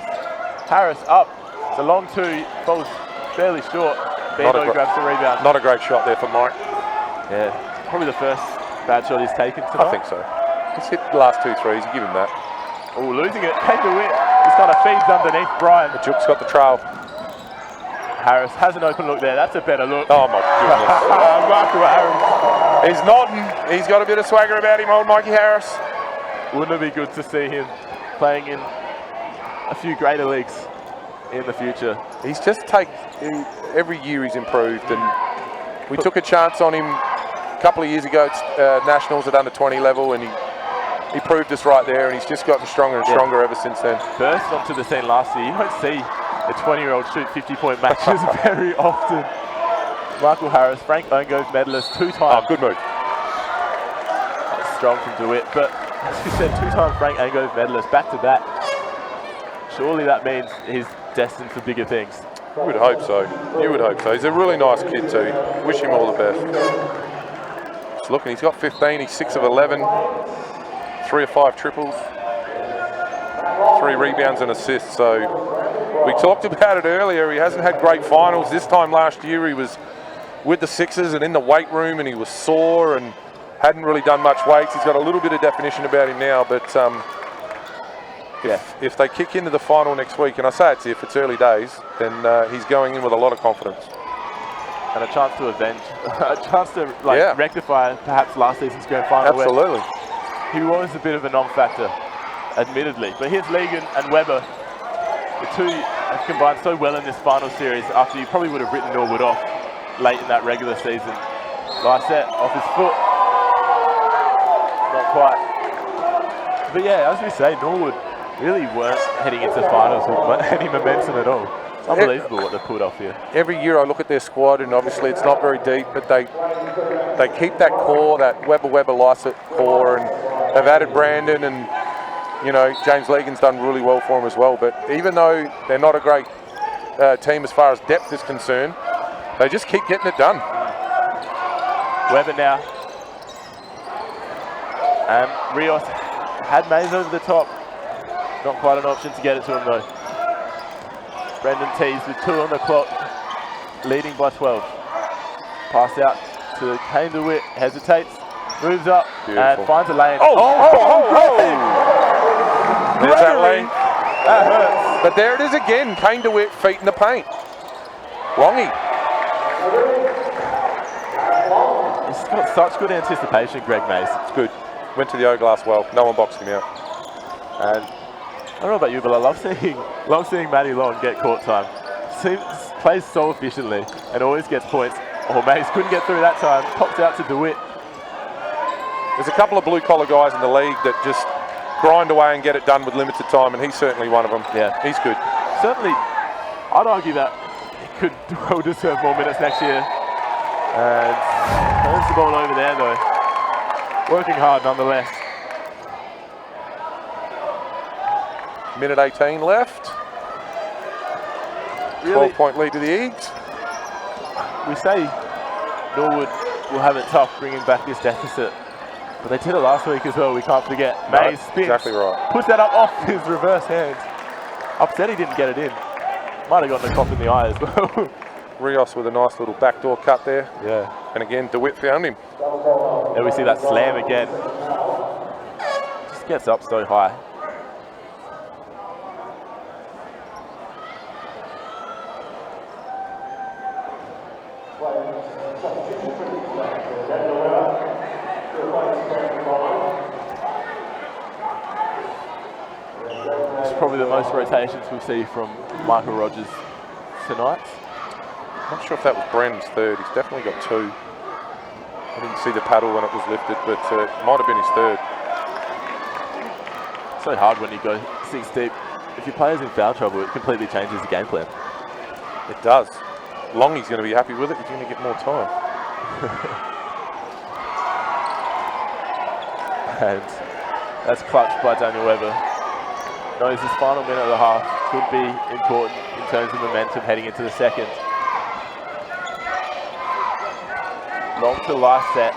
up. It's a long 2, falls fairly short. Bebo grabs the rebound. Not a great shot there for Mike. Yeah, probably the first bad shot he's taken tonight. I think so. He's hit the last 2 threes. You give him that. Oh, losing it. Kane DeWitt just kind of feeds underneath Brian. The juke's got the trail. Harris has an open look there. That's a better look. Oh my goodness. Michael Harris. He's nodding. He's got a bit of swagger about him, old Mikey Harris. Wouldn't it be good to see him playing in a few greater leagues in the future? He's just every year he's improved, and we took a chance on him a couple of years ago at Nationals at under 20 level, and he proved us right there, and he's just gotten stronger and stronger ever since then. Burst onto the scene last year. You don't see a 20-year-old shoot 50-point matches very often. Michael Harris, Frank Ongove medalist 2 times. Oh, good move. That's strong from DeWitt, but as you said, 2-time Frank Ongove medalist back-to-back. Surely that means he's destined for bigger things. You would hope so. You would hope so. He's a really nice kid too. Wish him all the best. Just looking, he's got 15. He's 6 of 11. 3 of 5 triples. 3 rebounds and assists. So we talked about it earlier. He hasn't had great finals. This time last year he was with the Sixers and in the weight room, and he was sore and hadn't really done much weights. He's got a little bit of definition about him now, but if they kick into the final next week, and I say it's early days, then he's going in with a lot of confidence. And a chance to avenge, a chance to rectify perhaps last season's grand final. Absolutely. He was a bit of a non-factor, admittedly. But here's Legan and Weber. The 2 have combined so well in this final series after you probably would have written Norwood off late in that regular season. Last set, off his foot. Not quite. But yeah, as we say, Norwood really weren't heading into finals with any momentum at all. It's unbelievable what they pulled off here. Every year I look at their squad, and obviously it's not very deep, but they keep that core, that Weber Lycett core, and they've added Brandon, and you know, James Legan's done really well for them as well. But even though they're not a great team as far as depth is concerned, they just keep getting it done. Weber now. And Rios had Mays over the top. Not quite an option to get it to him though. Brendan tees with 2 on the clock, leading by 12. Pass out to Kane DeWitt, hesitates, moves up, and finds a lane. There's that lane. That hurts. But there it is again, Kane DeWitt, feet in the paint. Longy. He's got such good anticipation, Greg Mays. It's good. Went to the O-glass well. No one boxed him out. And I don't know about you, but I love seeing Matty Long get court time. Plays so efficiently and always gets points. Oh, Mays couldn't get through that time. Pops out to DeWitt. There's a couple of blue-collar guys in the league that just grind away and get it done with limited time, and he's certainly one of them. Yeah, he's good. Certainly, I'd argue that he could well deserve more minutes next year. And turns the ball over there though. Working hard nonetheless. Minute 18 left. Really? 12-point lead to the Eagles. We say Norwood will have it tough bringing back this deficit. But they did it last week as well, we can't forget. No, Mays spins, exactly right. puts that up off his reverse hands. Upset he didn't get it in. Might have gotten a cop in the eye as well. Rios with a nice little backdoor cut there. Yeah. And again, DeWitt found him. There we see that slam again. Just gets up so high. It's probably the most rotations we'll see from Michael Rogers tonight. I'm not sure if that was Brandon's third. He's definitely got 2. I didn't see the paddle when it was lifted, but it might have been his third. So hard when you go 6 deep. If your player's in foul trouble, it completely changes the game plan. It does. Longy's going to be happy with it. He's going to get more time. And that's clutched by Daniel Webber. Knows this final minute of the half could be important in terms of momentum heading into the second. Long to last set.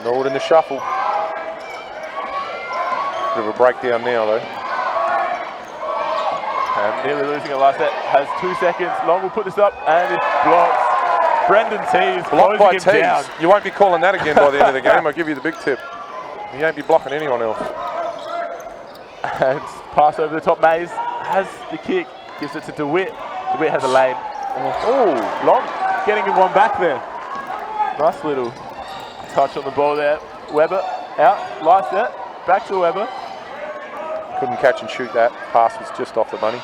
Norwood in the shuffle. Bit of a breakdown now though. And nearly losing it last set. Has 2 seconds. Long will put this up and it blocks. Brendan T is Blocked by closing him down. Tees. You won't be calling that again by the end of the game. I'll give you the big tip. You won't be blocking anyone else. And pass over the top. Mays has the kick. Gives it to DeWitt. DeWitt has a lane. Oh, Long getting him one back there. Nice little touch on the ball there. Webber out. Last set. Back to Webber. Couldn't catch and shoot that. Pass was just off the money.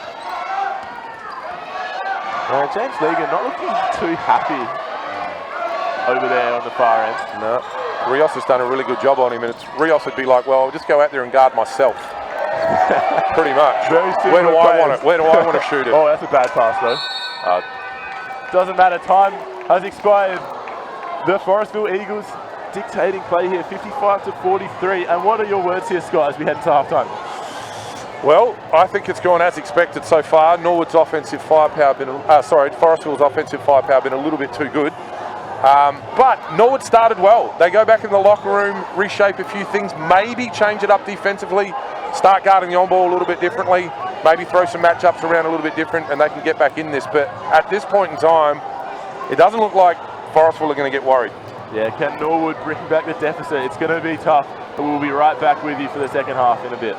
James Legan not looking too happy over there on the far end. No. Rios has done a really good job on him, and Rios would be like, well, I'll just go out there and guard myself. Pretty much. Very Where do I players. want it? Where do I want to shoot it? Oh, that's a bad pass though. Doesn't matter, time has expired. The Forestville Eagles dictating play here, 55-43. And what are your words here, Scott, as we head into halftime? Well, I think it's gone as expected so far. Norwood's offensive firepower been, Forestville's offensive firepower been a little bit too good. But Norwood started well. They go back in the locker room, reshape a few things, maybe change it up defensively, start guarding the on-ball a little bit differently, maybe throw some matchups around a little bit different, and they can get back in this. But at this point in time, it doesn't look like Forestville are going to get worried. Yeah, can Norwood bring back the deficit? It's going to be tough, but we'll be right back with you for the second half in a bit.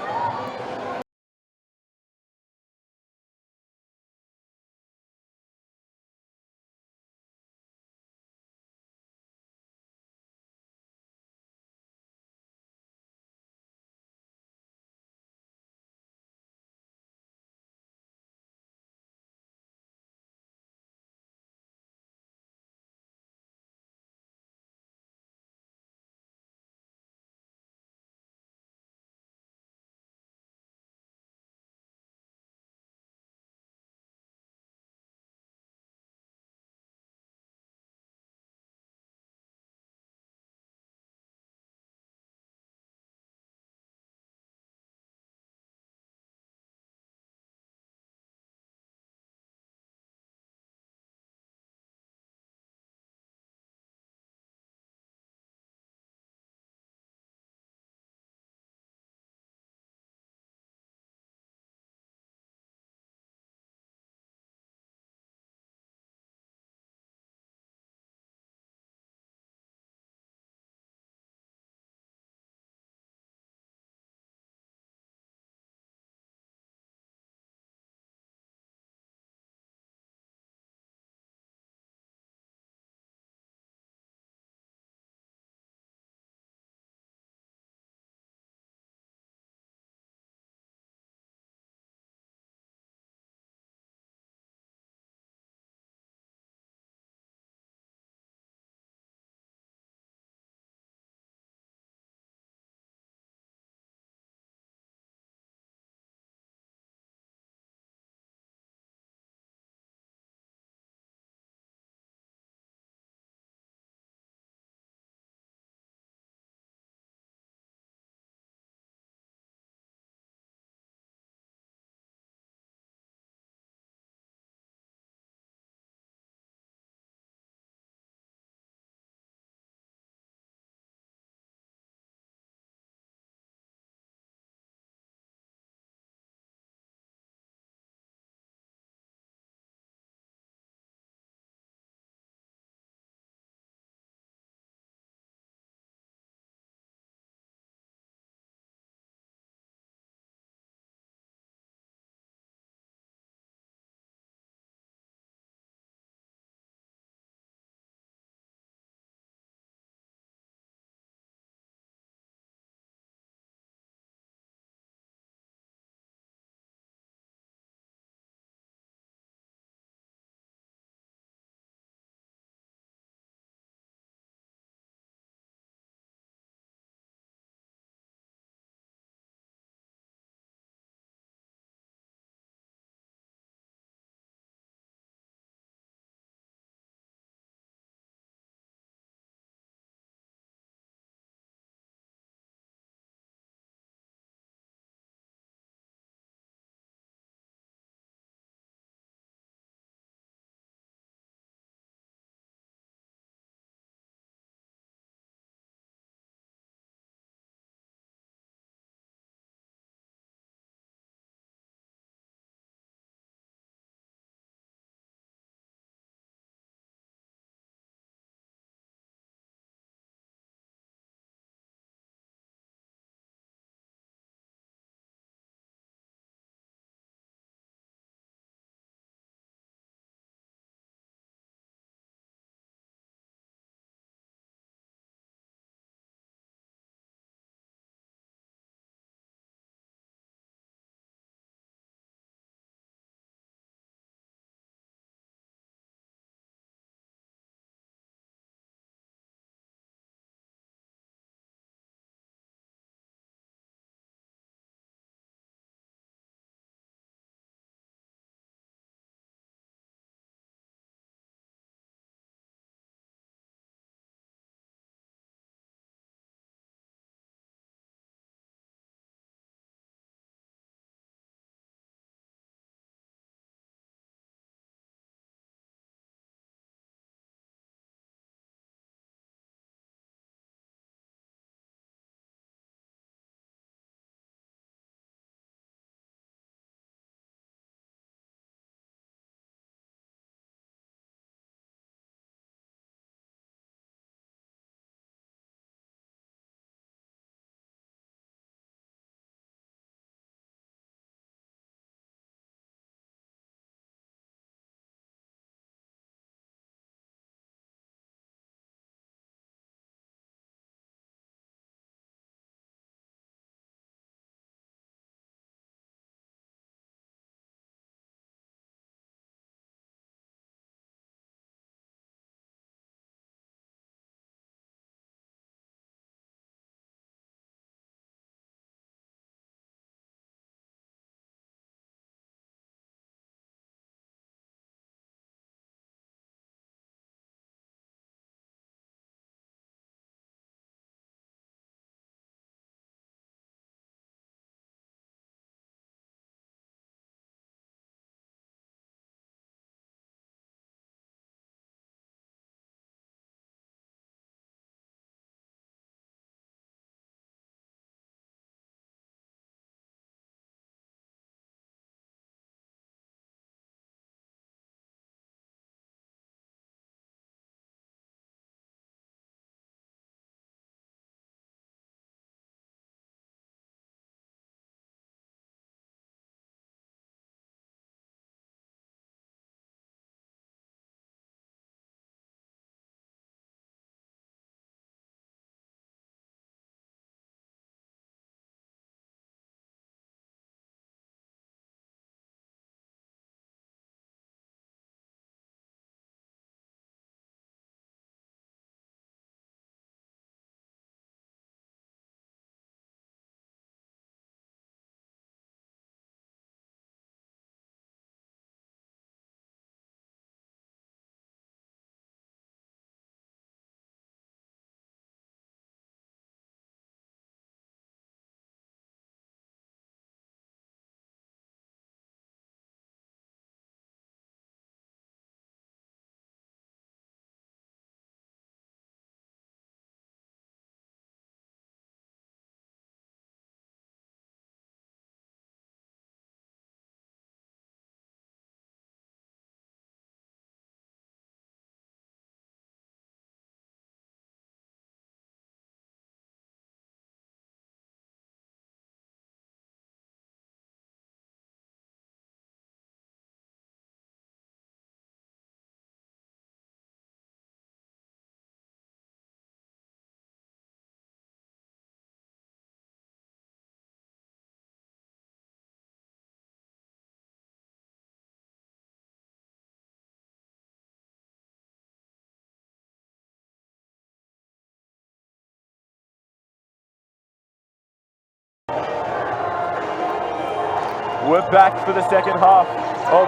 We're back for the second half of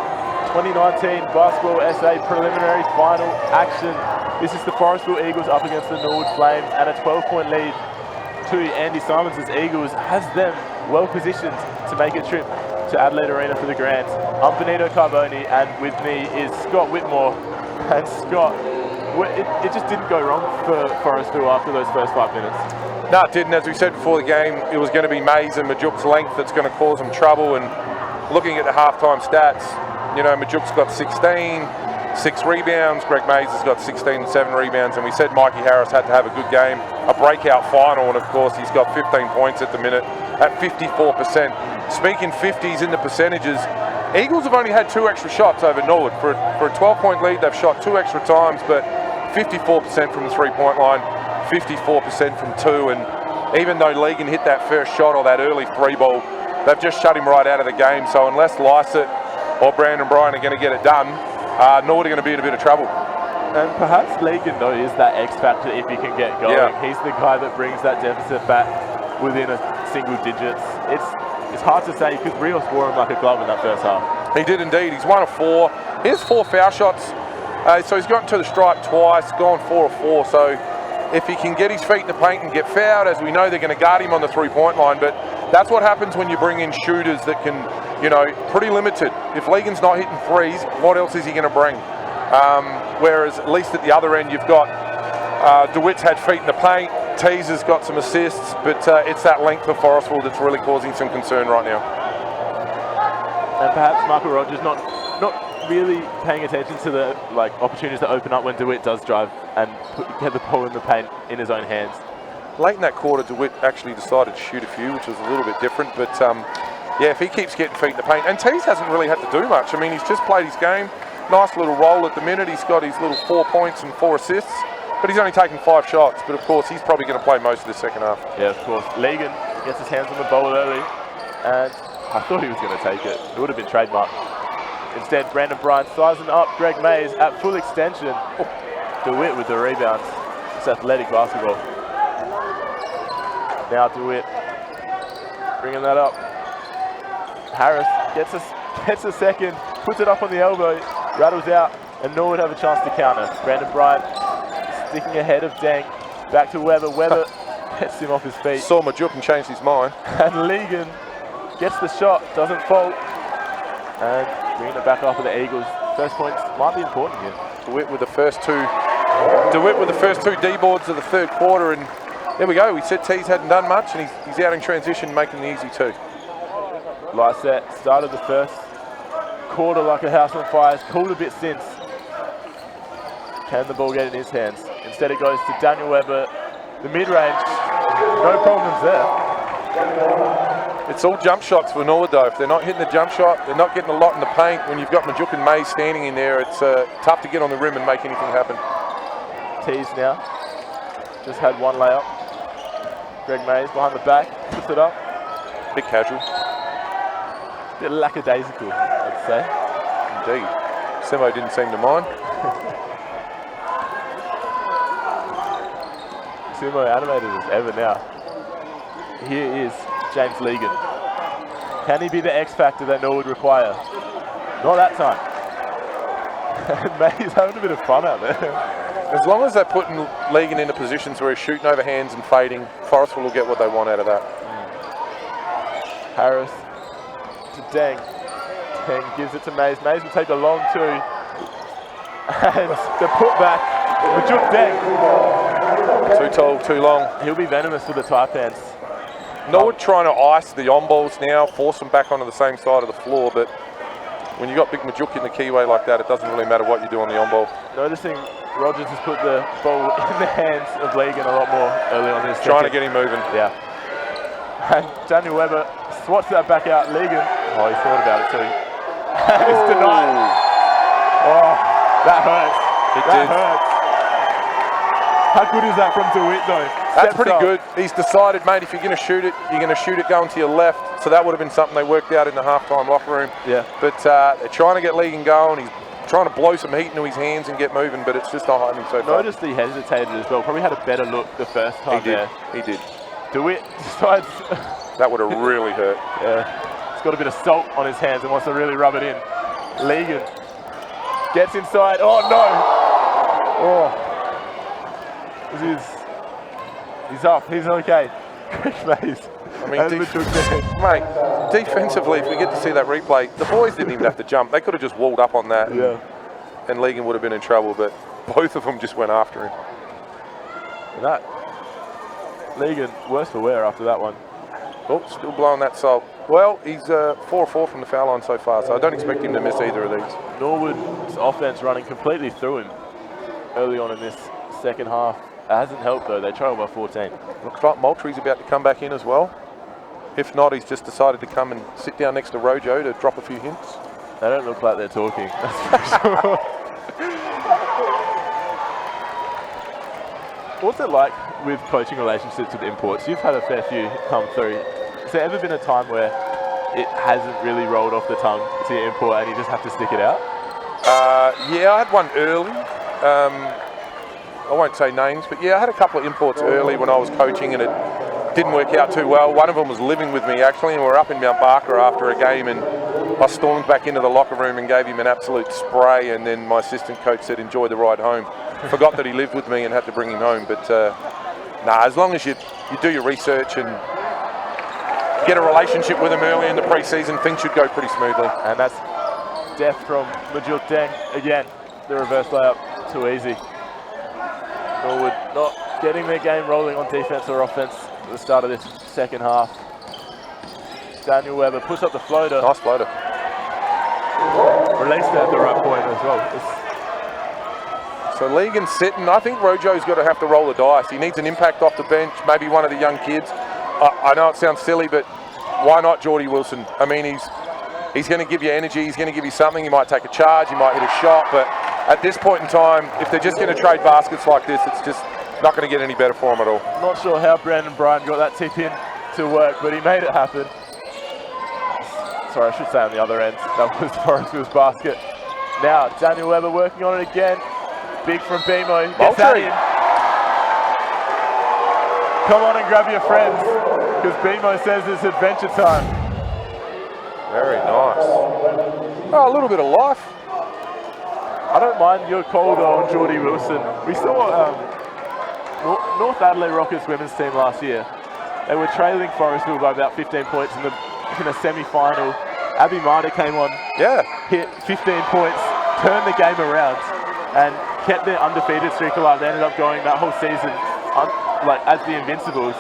2019 Basketball SA preliminary final action. This is the Forestville Eagles up against the Norwood Flames, and a 12-point lead to Andy Simons' Eagles has them well positioned to make a trip to Adelaide Arena for the Grands. I'm Benito Carboni, and with me is Scott Whitmore. And Scott, it just didn't go wrong for Forestville after those first 5 minutes. No, it didn't. As we said before the game, it was going to be Mays and Majuk's length that's going to cause them trouble. And looking at the halftime stats, you know, Majuk's got 16, 6 rebounds. Greg Mays has got 16 and 7 rebounds. And we said Mikey Harris had to have a good game, a breakout final. And of course, he's got 15 points at the minute at 54%. Speaking 50s in the percentages, Eagles have only had 2 extra shots over Norwood. For a 12-point lead, they've shot 2 extra times, but 54% from the 3-point line, 54% from 2, and even though Legan hit that first shot or that early 3-ball, they've just shut him right out of the game. So unless Lysett or Brandon Bryan are going to get it done, Norwood are going to be in a bit of trouble. And perhaps Legan, though, is that X factor if he can get going. Yeah. He's the guy that brings that deficit back within a single digits. It's hard to say because Rios wore him like a glove in that first half. He did indeed. He's 1 of 4. He has 4 foul shots. So he's gotten to the stripe twice, gone 4 of 4. So if he can get his feet in the paint and get fouled, as we know, they're going to guard him on the 3-point line. But that's what happens when you bring in shooters that can, you know, pretty limited. If Legan's not hitting threes, what else is he going to bring? Whereas at least at the other end, you've got DeWitt's had feet in the paint. Teaser's got some assists, but it's that length of Forestville that's really causing some concern right now. And perhaps Michael Rogers not really paying attention to the opportunities that open up when DeWitt does drive and get the ball in the paint in his own hands. Late in that quarter, DeWitt actually decided to shoot a few, which was a little bit different. But yeah, if he keeps getting feet in the paint, and Tease hasn't really had to do much. I mean, he's just played his game. Nice little role at the minute. He's got his little 4 points and 4 assists. But he's only taken 5 shots. But of course, he's probably going to play most of the second half. Yeah, of course. Legan gets his hands on the ball early, and I thought he was going to take it. It would have been trademarked. Instead, Brandon Bryan sizing up Greg Mays at full extension. DeWitt with the rebounds. It's athletic basketball. Now DeWitt bringing that up. Harris gets a second, puts it up on the elbow, rattles out, and Norwood have a chance to counter. Brandon Bryan sticking ahead of Deng. Back to Weber. Weber gets him off his feet. Saw Majuk and changed his mind. And Legan gets the shot, doesn't fall. And bringing it back up for the Eagles. First points might be important here. DeWitt with the first 2 D-boards of the third quarter, and there we go. We said Tease hadn't done much, and he's out in transition, making the easy 2. Lysett started the first quarter like a house on fire. It's cooled a bit since. Can the ball get in his hands? Instead it goes to Daniel Weber. The mid-range, no problems there. It's all jump shots for Norwood though. If they're not hitting the jump shot, they're not getting a lot in the paint. When you've got Majuk and Mays standing in there, it's tough to get on the rim and make anything happen. Tease now. Just had 1 layup. Greg Mays behind the back, puts it up. Bit casual. Bit lackadaisical, I'd say. Indeed. Semo didn't seem to mind. Sumo animated as ever now. Here is James Legan. Can he be the X factor that Norwood require? Not that time. He's having a bit of fun out there. As long as they're putting Legan into positions where he's shooting over hands and fading, Forestville will get what they want out of that. Harris to Deng. Deng gives it to Mays. Mays will take the long 2. And the putback. Majuk Deng. Too tall, too long. He'll be venomous with the Taipans. Norwood trying to ice the on-balls now, force them back onto the same side of the floor, but when you've got Big Majuk in the keyway like that, it doesn't really matter what you do on the on-ball. Noticing Rogers has put the ball in the hands of Legan a lot more early on this. Trying to get him moving. Yeah. And Daniel Weber swats that back out. Legan, oh, he thought about it too. And it's denied. Oh, that hurts. That hurts. How good is that from DeWitt though? That's pretty good. He's decided, mate, if you're going to shoot it, you're going to shoot it going to your left. So that would have been something they worked out in the halftime locker room. Yeah. But they're trying to get Legan going. He's trying to blow some heat into his hands and get moving, but it's just not happening so far. Noticed he hesitated as well. Probably had a better look the first time. He did. DeWitt decides. That would have really hurt. Yeah. He's got a bit of salt on his hands and wants to really rub it in. Legan gets inside. Oh no! Oh, he's up. He's okay. Chris Mays. I mean, mate, defensively, if we get to see that replay, the boys didn't even have to jump. They could have just walled up on that, and Legan would have been in trouble. But both of them just went after him. That Legan worse for wear after that one. Oh, still blowing that salt. Well, he's 4-4 from the foul line so far, so I don't expect him to miss either of these. Norwood's offense running completely through him early on in this second half. It hasn't helped though, they trail by 14. Looks like Moultrie's about to come back in as well. If not, he's just decided to come and sit down next to Rojo to drop a few hints. They don't look like they're talking, that's for sure. What's it like with coaching relationships with imports? You've had a fair few come through. Has there ever been a time where it hasn't really rolled off the tongue to your import and you just have to stick it out? Yeah, I had one early. I won't say names, but yeah, I had a couple of imports early when I was coaching and it didn't work out too well. One of them was living with me actually, and we were up in Mount Barker after a game, and I stormed back into the locker room and gave him an absolute spray, and then my assistant coach said enjoy the ride home. Forgot that he lived with me and had to bring him home, but nah, as long as you do your research and get a relationship with him early in the pre-season, things should go pretty smoothly. And that's death from Majuk Deng. Again, the reverse layup, too easy. Norwood not getting their game rolling on defense or offense at the start of this second half. Daniel Webber puts up the floater. Nice floater. Released it at the right point as well. So Legan's sitting. I think Rojo's got to have to roll the dice. He needs an impact off the bench, maybe one of the young kids. I know it sounds silly, but why not Geordie Wilson? I mean, he's going to give you energy. He's going to give you something. He might take a charge. He might hit a shot, but at this point in time, if they're just going to trade baskets like this, it's just not going to get any better for him at all. Not sure how Brandon Bryan got that tip in to work, but he made it happen. Sorry, I should say on the other end. That was Forestville's basket. Now, Daniel Webber working on it again. Big from Bimo. Gets that in. Come on and grab your friends, because Bimo says it's adventure time. Very nice. Oh, a little bit of life. I don't mind your call though on Geordie Wilson. We saw North Adelaide Rockets women's team last year. They were trailing Forestville by about 15 points in a semi-final. Abby Marta came on, hit 15 points, turned the game around, and kept their undefeated streak alive. They ended up going that whole season like as the Invincibles.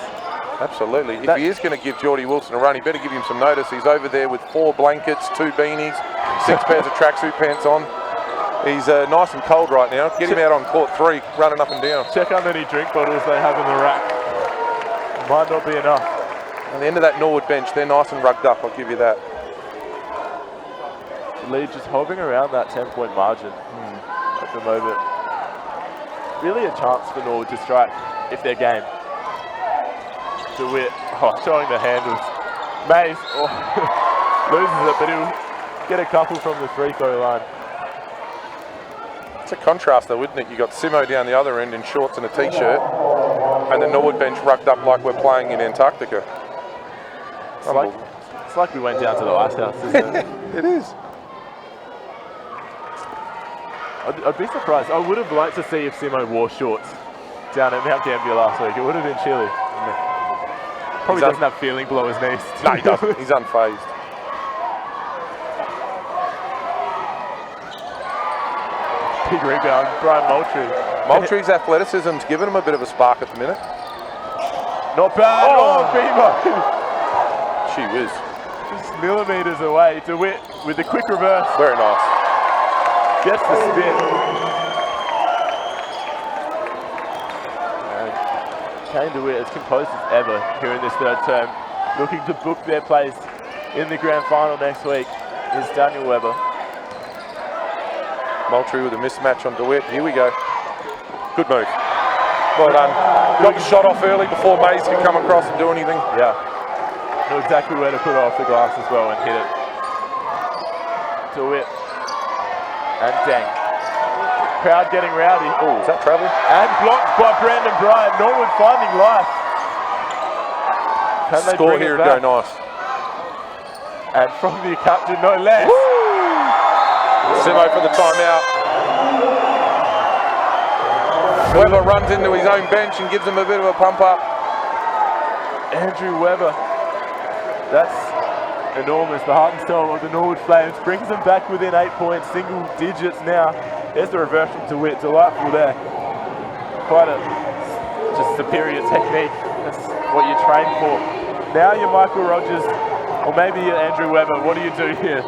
Absolutely. If he is going to give Geordie Wilson a run, he better give him some notice. He's over there with 4 blankets, 2 beanies, 6 pairs of tracksuit pants on. He's nice and cold right now. Get him out on court 3, running up and down. Check how many drink bottles they have in the rack. Might not be enough. At the end of that Norwood bench, they're nice and rugged up, I'll give you that. Lead just hovering around that 10-point margin at the moment. Really a chance for Norwood to strike if they're game. DeWitt, showing the handles. Mays loses it, but he'll get a couple from the free throw line. It's a contrast though, isn't it? You got Simo down the other end in shorts and a t-shirt, and the Norwood bench rugged up like we're playing in Antarctica. It's like we went down to the ice house, isn't it? It is. I'd be surprised. I would have liked to see if Simo wore shorts down at Mount Gambier last week. It would have been chilly. Probably doesn't have feeling below his knees. No, he doesn't. He's unfazed. Big rebound, Brian Moultrie. Moultrie's athleticism's given him a bit of a spark at the minute. Not bad. Oh, Beamer. She whiz. Just millimetres away. DeWitt with the quick reverse. Very nice. Gets the spin. Kane DeWitt as composed as ever here in this third term, looking to book their place in the grand final next week is Daniel Webber. Moultrie with a mismatch on DeWitt. Here we go. Good move. Well done. Got the shot off early before Mays could come across and do anything. Yeah. Knew exactly where to put it off the glass as well and hit it. DeWitt and Deng. Crowd getting rowdy. Oh, is that travel? And blocked by Brandon Bryan. Norwood finding life. Can they score bring here it would go back? nice. And from the captain, no less. Simo for the timeout. Weber runs into his own bench and gives him a bit of a pump up. Andrew Weber. That's enormous. The heart and soul of the Norwood Flames brings them back within 8 points, single digits now. There's the reversion to wit. Delightful there. Quite a just superior technique. That's what you train for. Now you're Michael Rogers, or maybe you're Andrew Weber. What do you do here?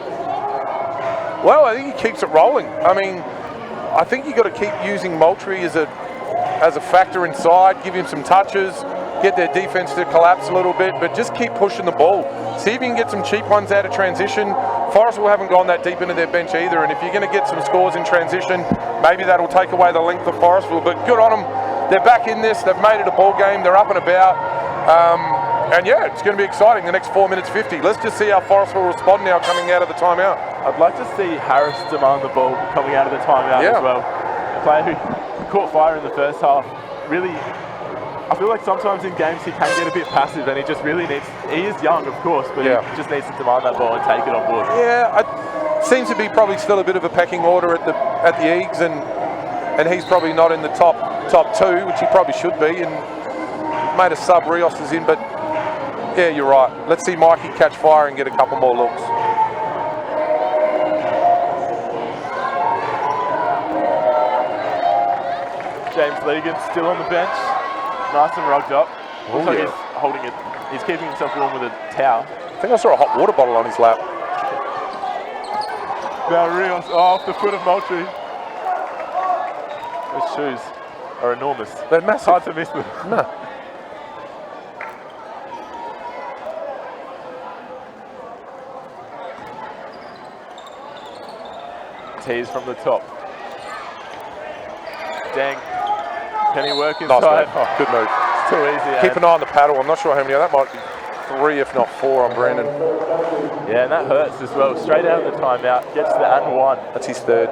Well, I think he keeps it rolling. I mean, I think you got to keep using Moultrie as a factor inside, give him some touches, get their defense to collapse a little bit, but just keep pushing the ball. See if you can get some cheap ones out of transition. Forestville haven't gone that deep into their bench either, and if you're going to get some scores in transition, maybe that'll take away the length of Forestville, but good on them. They're back in this, they've made it a ball game, they're up and about. And yeah, it's going to be exciting the next 4 minutes 50. Let's just see how Forestville respond now coming out of the timeout. I'd like to see Harris demand the ball coming out of the timeout as well. A player who caught fire in the first half. Really, I feel like sometimes in games he can get a bit passive and he just really needs, he is young of course, but he just needs to demand that ball and take it on board. Yeah, seems to be probably still a bit of a pecking order at the Eagles, and he's probably not in the top two, which he probably should be, and made a sub. Rios is in, but yeah, you're right. Let's see Mikey catch fire and get a couple more looks. James Legan still on the bench, nice and rugged up. Looks like he's holding it. He's keeping himself warm with a towel. I think I saw a hot water bottle on his lap. Now Rios off the foot of Moultrie. Those shoes are enormous. They're massive. Hard to miss them. No. Tees from the top. Dang. Can he work Nice inside? move. Oh, good move. It's too easy. Keep an eye on the paddle. I'm not sure how many. That might be 3, if not 4 on Brandon. Yeah, and that hurts as well. Straight out of the timeout. Gets the and 1. That's his 3rd.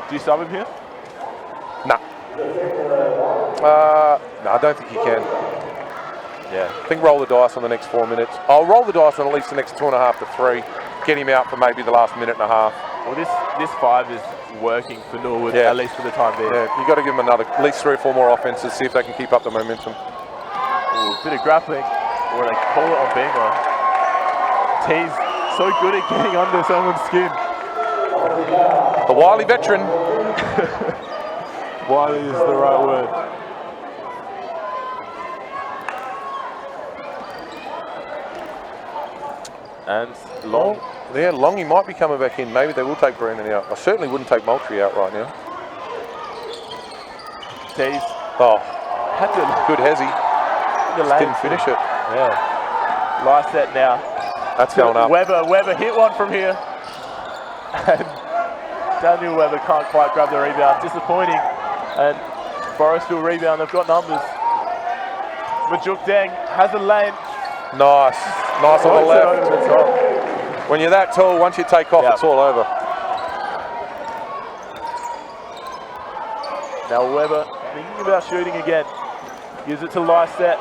Do you sub him here? Nah. No, I don't think he can. Yeah. I think roll the dice on the next 4 minutes. I'll roll the dice on at least the next 2.5 to 3. Get him out for maybe the last minute and a half. Well, this 5 is working for Norwood, at least for the time being. Yeah, you got to give them another, at least 3 or 4 more offenses, see if they can keep up the momentum. Ooh, bit of grappling, or they call it on Bingo. T's so good at getting under someone's skin. The wily veteran. Wily is the right word. And Long. Yeah, Longy might be coming back in. Maybe they will take Brandon out. I certainly wouldn't take Moultrie out right now. Tees. Oh, Had to good hezzy. Just didn't finish it. Yeah. Last set now. That's going up. Weber hit one from here. And Daniel Weber can't quite grab the rebound. Disappointing. And Forestville rebound. They've got numbers. Majuk Deng has a lane. Nice. Nice on the left. Over the top. When you're that tall, once you take off, it's all over. Now Weber thinking about shooting again. Gives it to Lyset.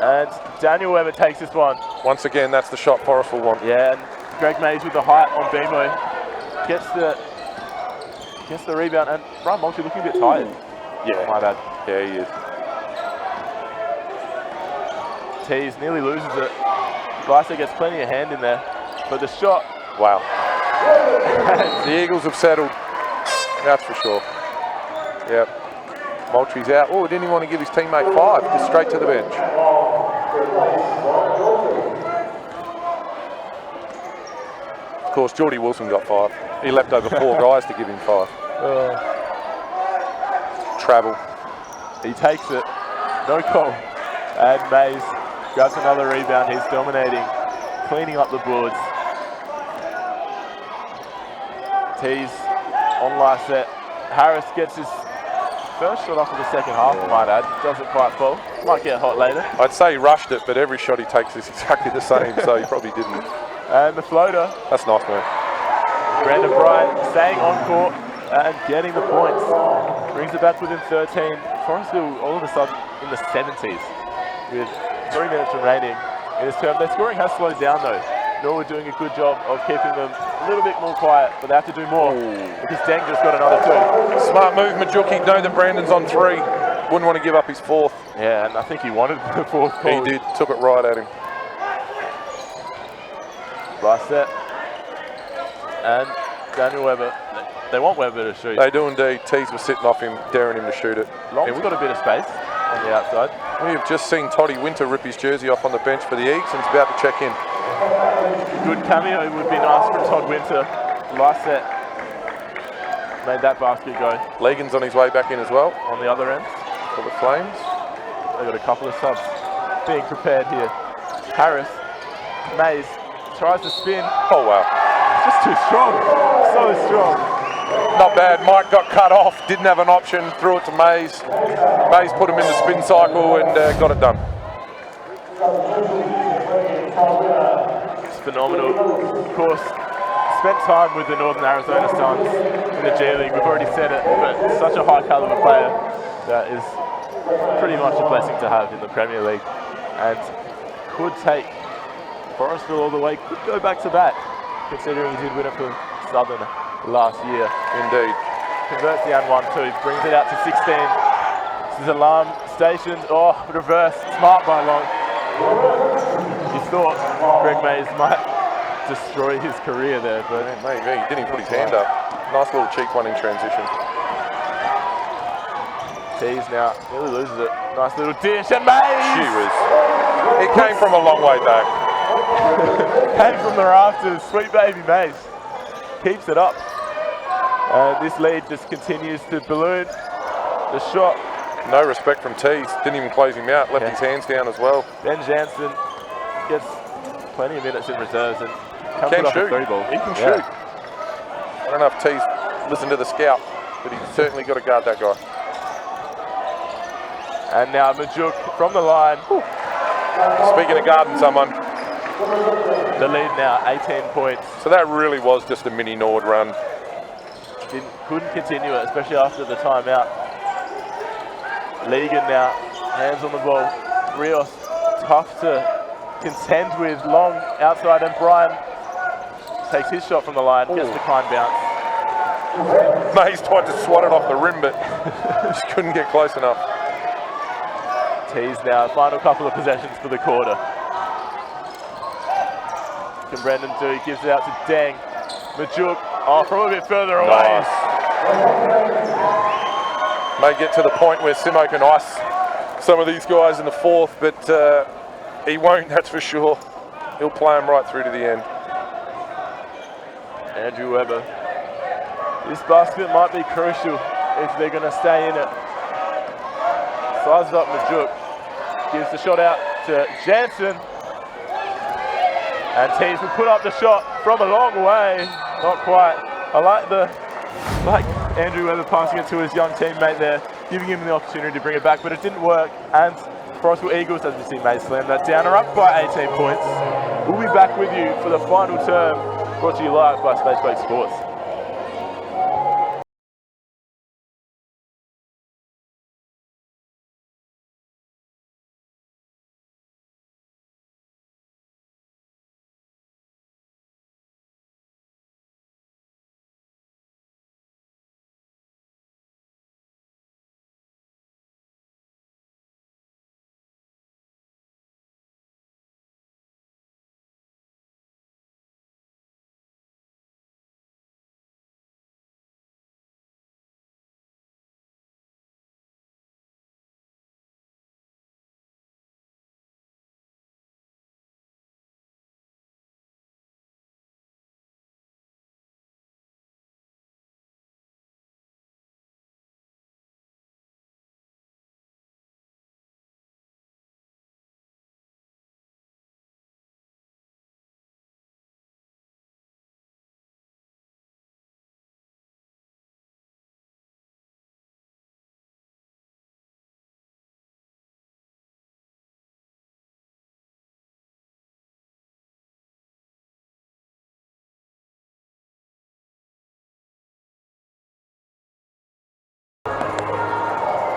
And Daniel Weber takes this one. Once again, that's the shot Forestville want. Yeah, and Greg Mays with the height on Bimo. Gets the rebound, and Brian Moultrie looking a bit tired. Yeah. My bad. Yeah, he is. Tees nearly loses it. Lyset gets plenty of hand in there, but the shot. Wow. The Eagles have settled. That's for sure. Yep. Moultrie's out. Oh, didn't even want to give his teammate 5. Just straight to the bench. Of course, Geordie Wilson got 5. He left over 4 guys to give him 5. Travel. He takes it. No call. And Mays grabs another rebound. He's dominating, cleaning up the boards. Tees on Lyset. Harris gets his first shot off of the second half, I might add. Doesn't quite fall. Might get hot later. I'd say he rushed it, but every shot he takes is exactly the same, so he probably didn't. And the floater. That's nice, man. Brandon Bryant staying on court and getting the points. Brings it back within 13. Forestville all of a sudden in the 70s. with 3 minutes remaining in this term. Their scoring has slowed down though. Norwood doing a good job of keeping them a little bit more quiet, but they have to do more because Deng just got another 2. Smart move, Majuk. He'd know that Brandon's on 3. Wouldn't want to give up his 4th. Yeah, and I think he wanted the 4th call. He did. Took it right at him. Last set. And Daniel Webber. They want Webber to shoot. They do indeed. Tees was sitting off him, daring him to shoot it. Long's got a bit of space on the outside. We've just seen Toddy Winter rip his jersey off on the bench for the Eagles and he's about to check in. Good cameo would be nice from Todd Winter. Last set made that basket go. Legan's on his way back in as well. On the other end For the Flames. They've got a couple of subs being prepared here. Harris, Mays tries to spin. Oh wow. Just too strong. So strong. Not bad. Mike got cut off, didn't have an option, threw it to Mays. Mays put him in the spin cycle and got it done. It's phenomenal. Of course, spent time with the Northern Arizona Suns in the G League. We've already said it, but such a high caliber player that is pretty much a blessing to have in the Premier League, and could take Forestville all the way. Could go back to back, considering he did win it for Southern last year. Indeed. Converts the and 1-2, brings it out to 16. This is alarm stationed. Oh, reverse, smart by Long. You thought Greg Mays might destroy his career there, but Maybe. He didn't even put his hand up. Nice little cheap one in transition. Tees now nearly loses it. Nice little dish, and Mays! It came from a long way back. Came from the rafters. Sweet baby Mays keeps it up. And this lead just continues to balloon. The shot. No respect from Tees. Didn't even close him out. Left his hands down as well. Ben Jansen gets plenty of minutes in reserves and comes Can it off shoot. a 3 ball. He can shoot. I don't know if Tees listened to the scout, but he's certainly got to guard that guy. And now Majuk from the line. Speaking of guarding someone. The lead now, 18 points. So that really was just a mini Norwood run. Couldn't continue it, especially after the timeout. Legan now, hands on the ball. Rios, tough to contend with. Long outside, and Brian takes his shot from the line, gets the kind bounce. Mays tried to swat it off the rim, but just couldn't get close enough. Tees now, final couple of possessions for the quarter. Can Brendan do? Gives it out to Deng. Majuk, from a bit further away. Nice. May get to the point where Simo can ice some of these guys in the 4th, but he won't, that's for sure. He'll play them right through to the end. Andrew Webber. This basket might be crucial if they're going to stay in it. Sizes up Majuk. Gives the shot out to Jansen. And Tees will put up the shot from a long way. Not quite. I like Andrew Webber passing it to his young teammate there, giving him the opportunity to bring it back, but it didn't work. And Forestville Eagles, as we see Mays slam that down, are up by 18 points. We'll be back with you for the final term, brought to you live by Space Break Sports.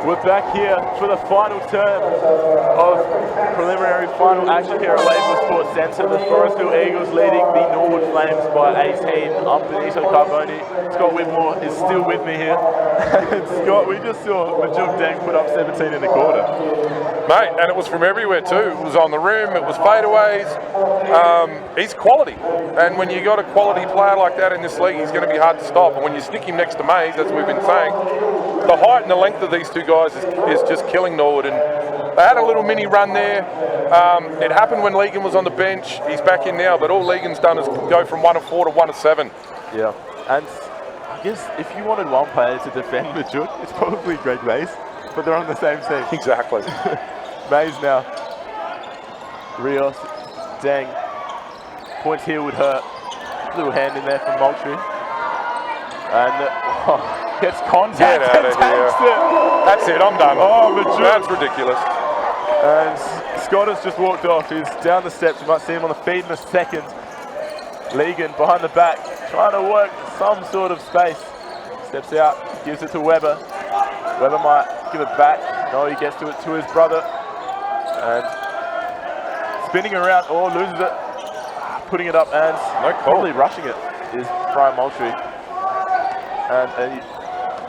We're back here for the final term of preliminary final action here at Wavell Sports Centre. The Forestville Eagles leading the Norwood Flames by 18. I'm Benito Carboni. Scott Whitmore is still with me here. And Scott, we just saw Majuk Deng put up 17 in the quarter. Mate, and it was from everywhere too. It was on the rim, it was fadeaways. He's quality. And when you got a quality player like that in this league, he's going to be hard to stop. And when you stick him next to Mays, as we've been saying, the height and the length of these two guys is just killing Norwood. And they had a little mini run there. It happened when Legan was on the bench. He's back in now, but all Legan's done is go from 1 of 4 to 1 of 7. Yeah, and I guess if you wanted one player to defend Majuk, it's probably Greg Mays, but they're on the same team. Exactly. Mays now. Rios, Deng. Points here would hurt. Little hand in there from Moultrie. And gets contact. Get out of here. That's it, I'm done. Oh, Majuk. That's ridiculous. And Scott has just walked off. He's down the steps. You might see him on the feed in a second. Legan behind the back, trying to work some sort of space. Steps out, gives it to Weber. Weber might give it back. No, he gets to it to his brother. And spinning around, or loses it. Putting it up, and probably rushing it is Brian Moultrie. And a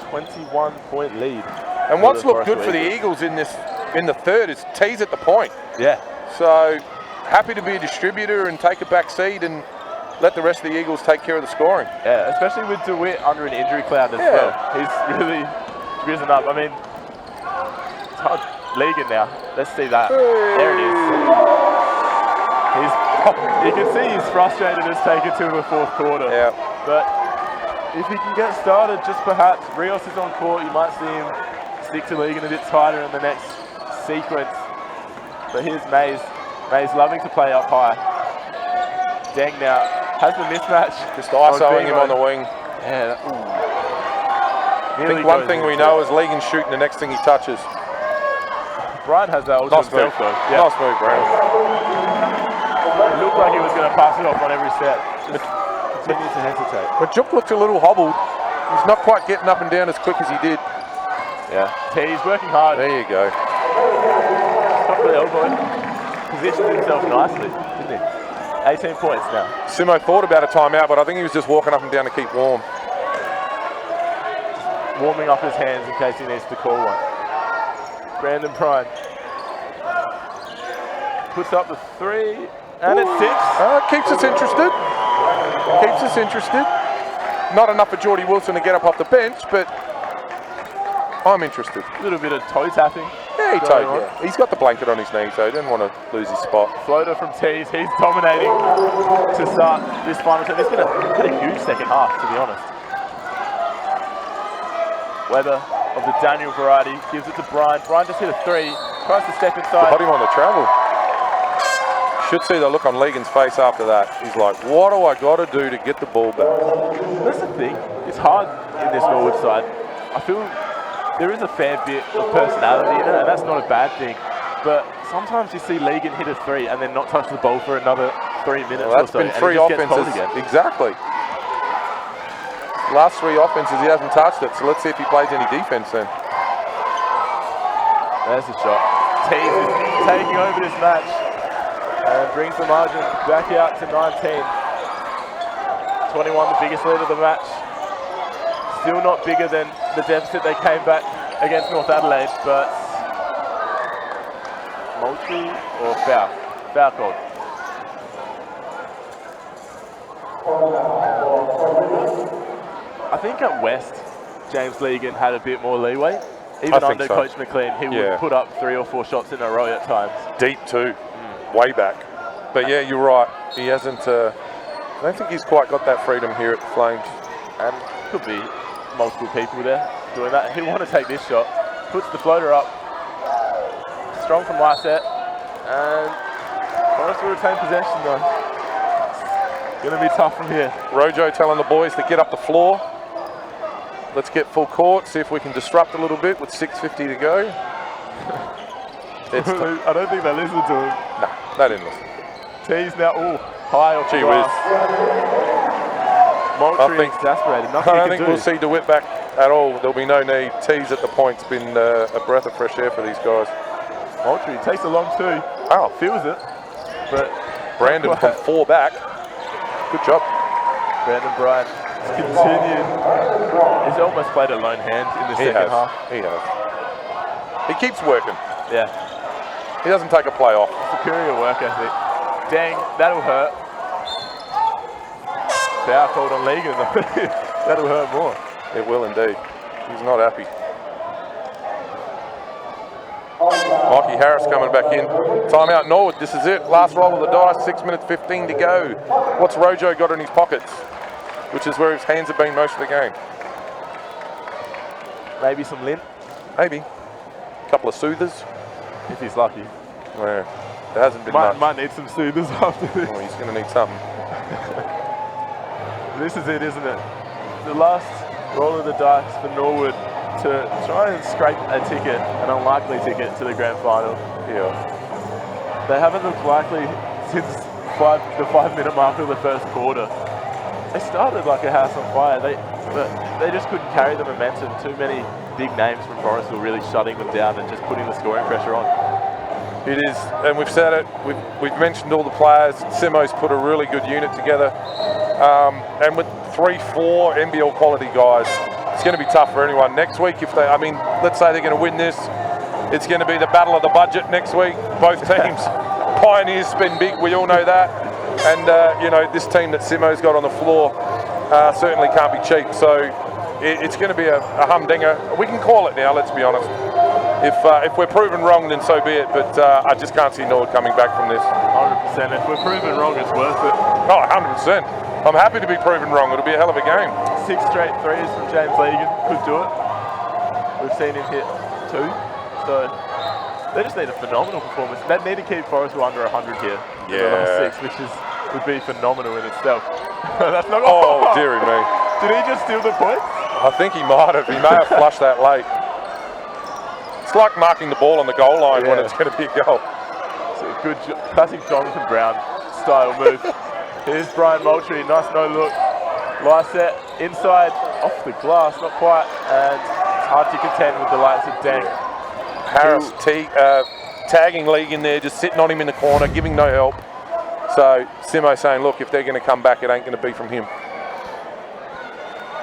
21-point lead. And what's looked good for the Eagles in the third is tease at the point. Yeah. So happy to be a distributor and take a back seat and let the rest of the Eagles take care of the scoring. Yeah, especially with DeWitt under an injury cloud as well. He's really risen up. I mean, it's hard. Legan now. Let's see that. There it is. You can see he's frustrated as taken to the fourth quarter. Yeah. But if he can get started, just perhaps Rios is on court, you might see him stick to Legan a bit tighter in the next sequence. But here's Mays. Mays loving to play up high. Deng now has the mismatch. Just ISOing him on the wing. Yeah. I think one thing we know is Legan's shooting the next thing he touches. Brian has that also nice himself move. though. Yeah. Nice move, Brian. It looked like he was going to pass it off on every set. Just continues to hesitate. But Juk looked a little hobbled. He's not quite getting up and down as quick as he did. Yeah. He's working hard. There you go. Top of the elbow. Positioned himself nicely, didn't he? 18 points now. Simo thought about a timeout, but I think he was just walking up and down to keep warm. Just warming up his hands in case he needs to call one. Brandon Prime puts up the 3, and it's 6. Keeps us interested. Keeps us interested. Not enough for Geordie Wilson to get up off the bench, but I'm interested. A little bit of toe tapping. Yeah, he's got the blanket on his knee, so he didn't want to lose his spot. Floater from Tees. He's dominating to start this final term. It's been had a huge second half, to be honest. Weber of the Daniel variety gives it to Brian. Brian just hit a 3. Tries to step inside. Got him on the travel. Should see the look on Legan's face after that. He's like, what do I got to do to get the ball back? That's the thing. It's hard in this Norwood side. I feel there is a fair bit of personality in it, and that's not a bad thing. But sometimes you see Legan hit a 3 and then not touch the ball for another 3 minutes that's or so. Been 3 offenses. Exactly. Last 3 offenses, he hasn't touched it. So let's see if he plays any defense then. There's the shot. Tees is taking over this match and brings the margin back out to 19. 21, the biggest lead of the match. Still not bigger than the deficit they came back against North Adelaide, but Moultrie or foul? Foul called. I think at West, James Legan had a bit more leeway. Even under Coach McLean, he would put up 3 or 4 shots in a row at times. Deep too, way back. But yeah, you're right. He hasn't, I don't think he's quite got that freedom here at the Flames. And could be multiple people there doing that. Who want to take this shot? Puts the floater up. Strong from last set. And Forrest will retain possession though. It's going to be tough from here. Rojo telling the boys to get up the floor. Let's get full court, see if we can disrupt a little bit with 6:50 to go. I don't think they listened to him. No, they didn't listen. Tees now, high off the glass. Moultrie exasperated, nothing I don't think we'll see DeWitt back at all. There'll be no need. Tees at the point's been a breath of fresh air for these guys. Moultrie takes a long two. Oh, Feels it. But Brandon from 4 back. Good job. Brandon Bryant has continued. He's almost played a lone hand in the second half. He has. He keeps working. Yeah. He doesn't take a play off. Superior work ethic. Dang, that'll hurt. Foul called on Legan. That'll hurt more. It will indeed. He's not happy. Mikey Harris coming back in. Timeout Norwood, this is it. Last roll of the dice, 6 minutes 15 to go. What's Rojo got in his pockets? Which is where his hands have been most of the game. Maybe some lint. Maybe. A couple of soothers. If he's lucky. Yeah. There hasn't been much. Might need some soothers after this. Oh, he's going to need something. This is it, isn't it? The last roll of the dice for Norwood to try and scrape a ticket, an unlikely ticket to the grand final. Yeah. They haven't looked likely since the 5-minute mark of the first quarter. They started like a house on fire, but they just couldn't carry the momentum. Too many big names from Forestville really shutting them down and just putting the scoring pressure on. It is, and we've said it, we've mentioned all the players. Simo's put a really good unit together. And with 3-4 NBL quality guys, it's going to be tough for anyone. Next week, let's say they're going to win this, it's going to be the battle of the budget next week. Both teams. Pioneers spend big, we all know that. And, this team that Simo's got on the floor certainly can't be cheap. So it's going to be a humdinger. We can call it now, let's be honest. If we're proven wrong, then so be it. But I just can't see Norwood coming back from this. 100%. If we're proven wrong, it's worth it. Oh, 100%. I'm happy to be proven wrong. It'll be a hell of a game. 6 straight threes from James Legan. Could do it. We've seen him hit 2. So they just need a phenomenal performance. They need to keep Forestville under 100 here. Yeah. The last 6, which would be phenomenal in itself. That's not. Oh, dearie me. Did he just steal the points? I think he might have. He may have flushed that late. It's like marking the ball on the goal line when it's going to be a goal. It's a good, classic Jonathan Brown style move. Here's Brian Moultrie, nice no look. Lysette inside, off the glass, not quite, and it's hard to contend with the likes of Dang. Harris tagging League in there, just sitting on him in the corner, giving no help. So Simo saying, look, if they're going to come back, it ain't going to be from him.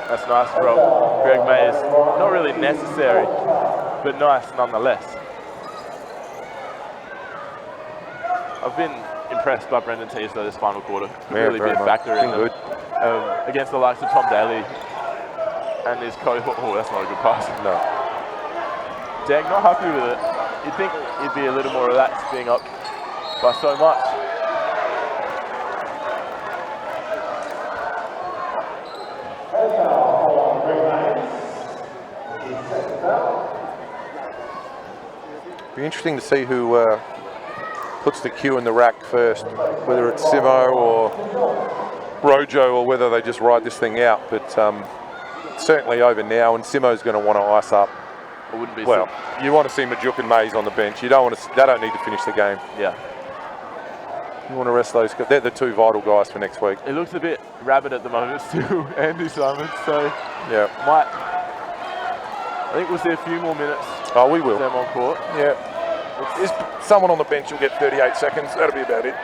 That's nice from Greg Mayers. Not really necessary, but nice nonetheless. I've been impressed by Brendan Teese though this final quarter. Could really be a factor in them. Against the likes of Tom Daly and his cohort. Oh, that's not a good pass. No. Dang, not happy with it. You'd think he'd be a little more relaxed being up by so much. Be interesting to see who puts the cue in the rack first, whether it's Simo or Rojo or whether they just ride this thing out. But certainly over now, and Simo's going to want to ice up. It wouldn't be you want to see Majuk and Mays on the bench. You don't want to. They don't need to finish the game. Yeah. You want to rest those guys. They're the 2 vital guys for next week. It looks a bit rabid at the moment still, Andy Simons. So yeah, I think we'll see a few more minutes. Oh, we will. Them on court. Yeah. If someone on the bench will get 38 seconds. That'll be about it.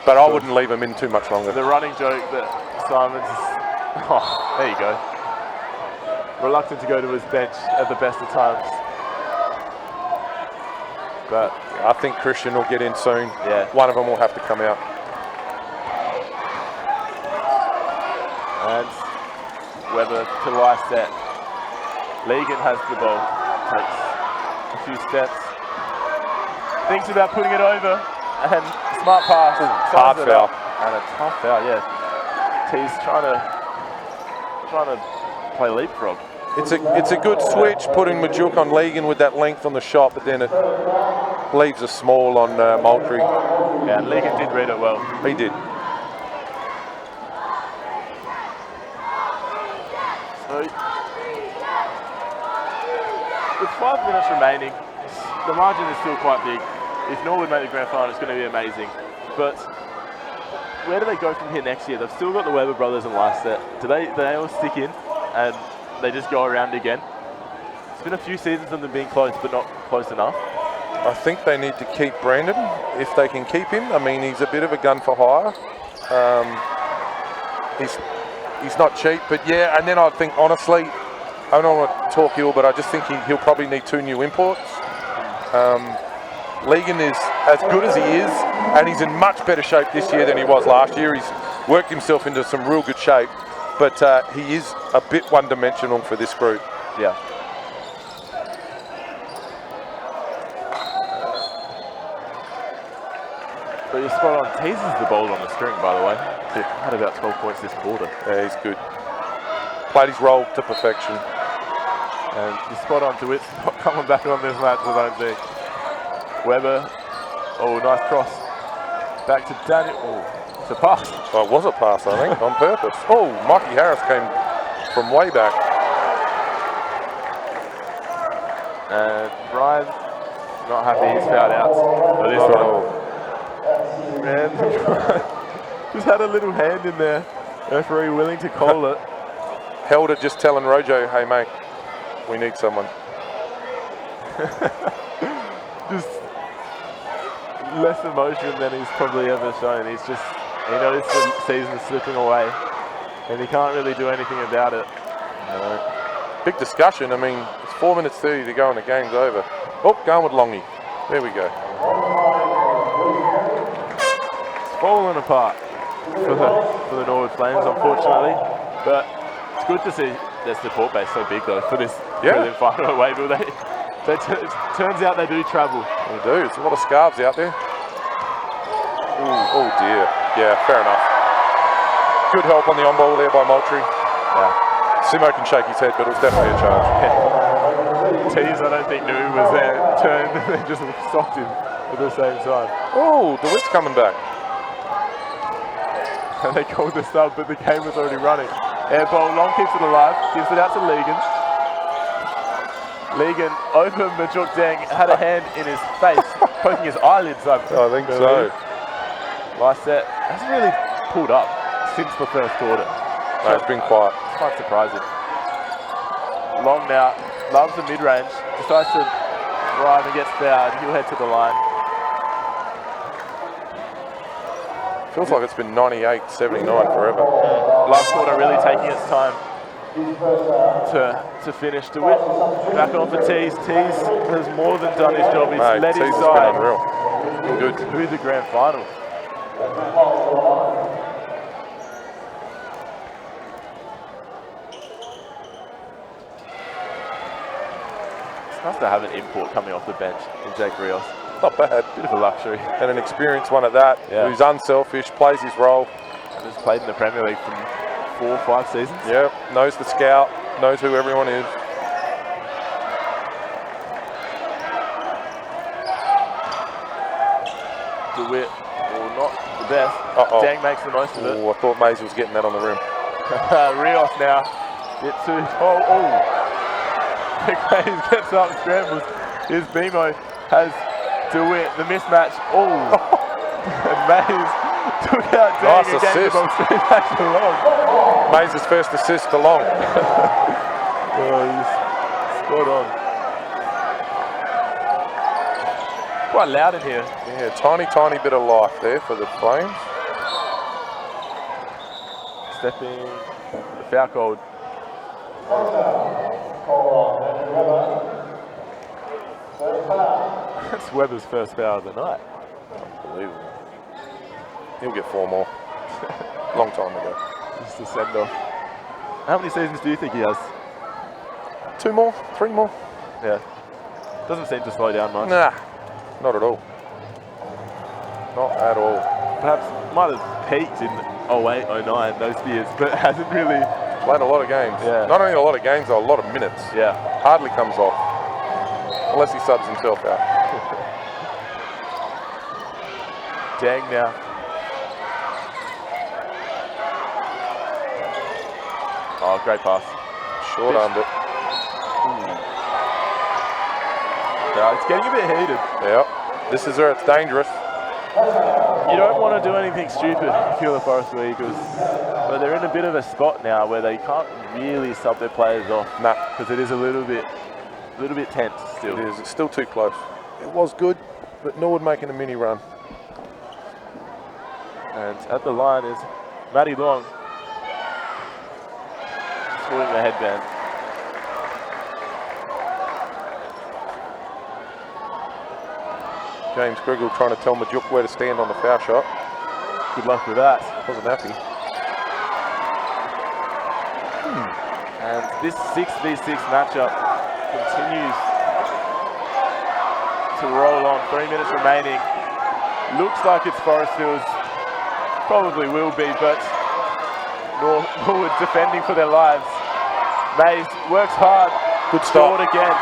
But I wouldn't leave him in too much longer. The running joke that Simons is, oh, there you go. Reluctant to go to his bench at the best of times. But I think Christian will get in soon. Yeah. One of them will have to come out. And Weber to Lysette. Legan has the ball. Takes a few steps. Thinks about putting it over. And smart pass. Hard foul. And a tough foul, yeah. T's trying to play leapfrog. It's a good switch, putting Majuk on Legan with that length on the shot, but then it leaves a small on Moultrie. Yeah, and Legan did read it well. He did. So, with 5 minutes remaining, the margin is still quite big. If Norwood make the grand final, it's going to be amazing. But where do they go from here next year? They've still got the Weber brothers and Lysette. Do they all stick in? and they just go around again. It's been a few seasons of them being close, but not close enough. I think they need to keep Brandon if they can keep him. I mean, he's a bit of a gun for hire. He's not cheap, but yeah. And then I think, honestly, I don't want to talk ill, but I just think he'll probably need 2 new imports. Legan is as good as he is, and he's in much better shape this year than he was last year. He's worked himself into some real good shape, but he is a bit one-dimensional for this group. Yeah. But you're spot on. Teases the ball on the string, by the way. He had about 12 points this quarter. Yeah, he's good. Played his role to perfection. And you're spot on. DeWitt's not coming back on this match, I don't think. Weber. Oh, nice cross. Back to Daniel. Oh, it's a pass. Oh, it was a pass, I think, on purpose. Oh, Mikey Harris came from way back. And Brian, not happy he's fouled out. So this one. Man, just had a little hand in there. Referee willing to call it. Held it, just telling Rojo, hey mate, we need someone. Just less emotion than he's probably ever shown. He's just, he knows the season's slipping away and he can't really do anything about it. Big discussion. I mean, it's 4 minutes 30 to go and the game's over. Oh, going with Longy. There we go. Falling apart for the Norwood Flames, unfortunately, but it's good to see their support base so big though for this final at Wayville. It turns out they do travel. They do. It's a lot of scarves out there. Ooh, oh dear. Yeah, fair enough. Good help on the on ball there by Moultrie. Yeah. Simo can shake his head, but it was definitely a charge. Yeah. Tees, I don't think knew was there. Turned and then just stopped him at the same time. Oh, DeWitt's coming back. And they called the sub, but the game was already running. Air ball, Long keeps it alive, gives it out to Legan. Legan over Majuk Deng, had a hand in his face, poking his eyelids up. I think so. Last set hasn't really pulled up since the first quarter. No, it's been quiet. It's quite surprising. Long now, loves the mid-range, decides to drive and gets fouled. He'll head to the line. Feels like it's been 98-79 forever. Last quarter really taking its time to finish. DeWitt back on for Tees. Tees has more than done his job. He's led his side good to the grand final. It's nice to have an import coming off the bench in Jake Rios. Not bad. Bit of a luxury. And an experienced one at that, who's unselfish, plays his role. And has played in the Premier League for 4 or 5 seasons. Yep, knows the scout, knows who everyone is. DeWitt, well, not the best. Dang makes the most of it. I thought Mays was getting that on the rim. Rios now gets to, Mays gets up, scrambles. Here's Bimo, has DeWitt, the mismatch. And Mays took out Dang and gave the ball straight back to Long. Mays' first assist to Long. He's spot on. Quite loud in here. Yeah, tiny bit of life there for the Flames. Stepping, the foul called. That's Weber's first foul of the night. Unbelievable. He'll get 4 more. Long time ago. Just a send off. How many seasons do you think he has? 2 more, 3 more. Yeah. Doesn't seem to slow down much. Nah, not at all. Not at all. Perhaps might have peaked in 08, 09, those years, but hasn't really played a lot of games. Yeah. Not only a lot of games, though, a lot of minutes. Yeah. Hardly comes off. Unless he subs himself out. Dang now. Oh, great pass. Short armed it. Yeah, it's getting a bit heated. Yeah. This is where it's dangerous. You don't want to do anything stupid if you're the Forestville Eagles, but they're in a bit of a spot now where they can't really sub their players off. Nah, because it is a little bit tense still. it is. It's still too close. It was good, but Norwood making a mini run. And at the line is Matty Long, pulling the headband. James Griggle trying to tell Majuk where to stand on the foul shot. Good luck with that. Wasn't happy. And this 6v6 matchup continues to roll on. 3 minutes remaining. Looks like it's Forestville's. Probably will be, but Norwood defending for their lives. Mays works hard. Good start again.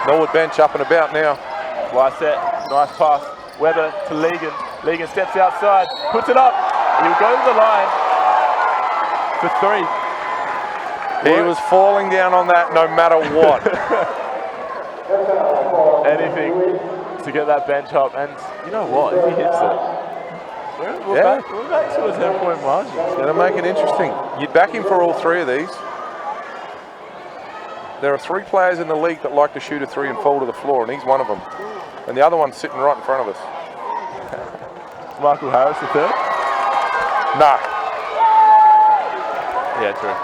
Norwood bench up and about now. Lysette, nice pass. Weber to Legan. Legan steps outside, puts it up. He'll go to the line for 3. He was falling down on that no matter what. Anything to get that bench up, and you know what? If he hits it, we're back to a 10-point margin. It's going to make it interesting. You'd back him for all 3 of these. There are 3 players in the league that like to shoot a 3 and fall to the floor, and he's one of them. And the other one's sitting right in front of us. Michael Harris, the 3rd? Nah. Yeah, true.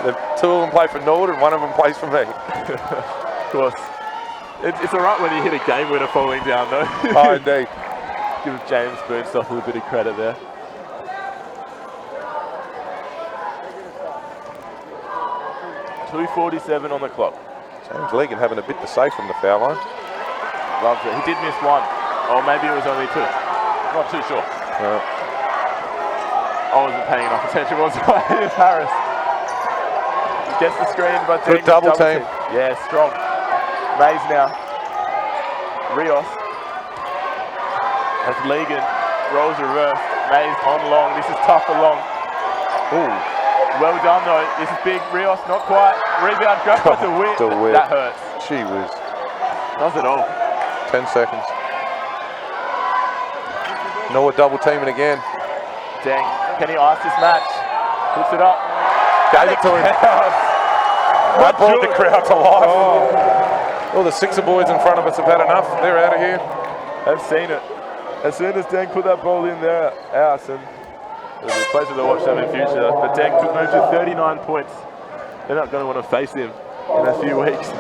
The 2 of them play for Norwood and 1 of them plays for me. Of course. It's all right when you hit a game winner falling down, though. Oh, indeed. Give James Boonstoff a little bit of credit there. .247 on the clock. James Legan having a bit to say from the foul line. Loves it. He did miss 1. Or maybe it was only 2. Not too sure. I wasn't paying enough attention, was I? It's Harris. Gets the screen, but good double team. Yeah, strong. Mays now. Rios. As Legan rolls reverse. Mays on long. This is tough for long. Ooh. Well done though. This is big. Rios not quite. Rebound grab, but the whip. That hurts. She whiz. Does it all. 10 seconds. Norwood double teaming again. Dang. Can he ice this match? Puts it up. Gave it to him. That brought the crowd to life. All the Sixer boys in front of us have had enough. They're out of here. I've seen it. As soon as Deng put that ball in there, out, and it'll be a pleasure to watch them in future. But Deng could move to 39 points. They're not going to want to face him in a few weeks.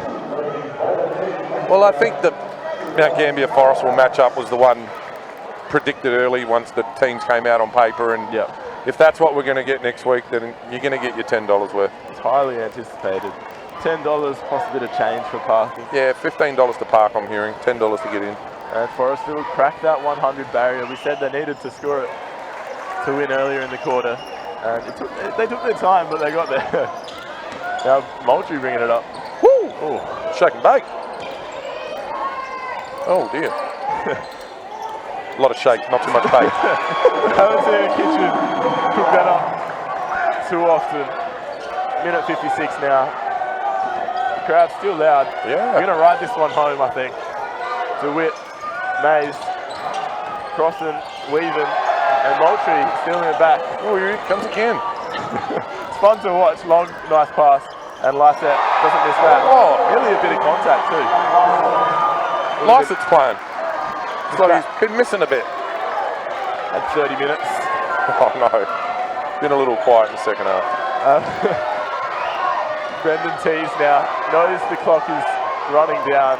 Well, I think the Mount Gambier Forestville matchup was the one predicted early once the teams came out on paper, and if that's what we're going to get next week, then you're going to get your $10 worth. It's highly anticipated. $10 plus a bit of change for parking. Yeah, $15 to park, I'm hearing. $10 to get in. And Forestville cracked that 100 barrier. We said they needed to score it to win earlier in the quarter, and they took their time, but they got there. Now Moultrie bringing it up. Woo! Ooh. Shake and bake. Oh dear. A lot of shake, not too much bake. Haven't seen a kitchen cook that up too often. Minute 56 now. The crowd's still loud. Yeah. We're going to ride this one home, I think. DeWitt, Mays, crossing, weaving, and Moultrie stealing it back. Oh, here it comes again. It's fun to watch. Long, nice pass. And Lysette doesn't miss that. Oh, really a bit of contact too. Lysette's playing. So he's been missing a bit. At 30 minutes. Oh no. Been a little quiet in the second half. Brendan Tees now knows the clock is running down.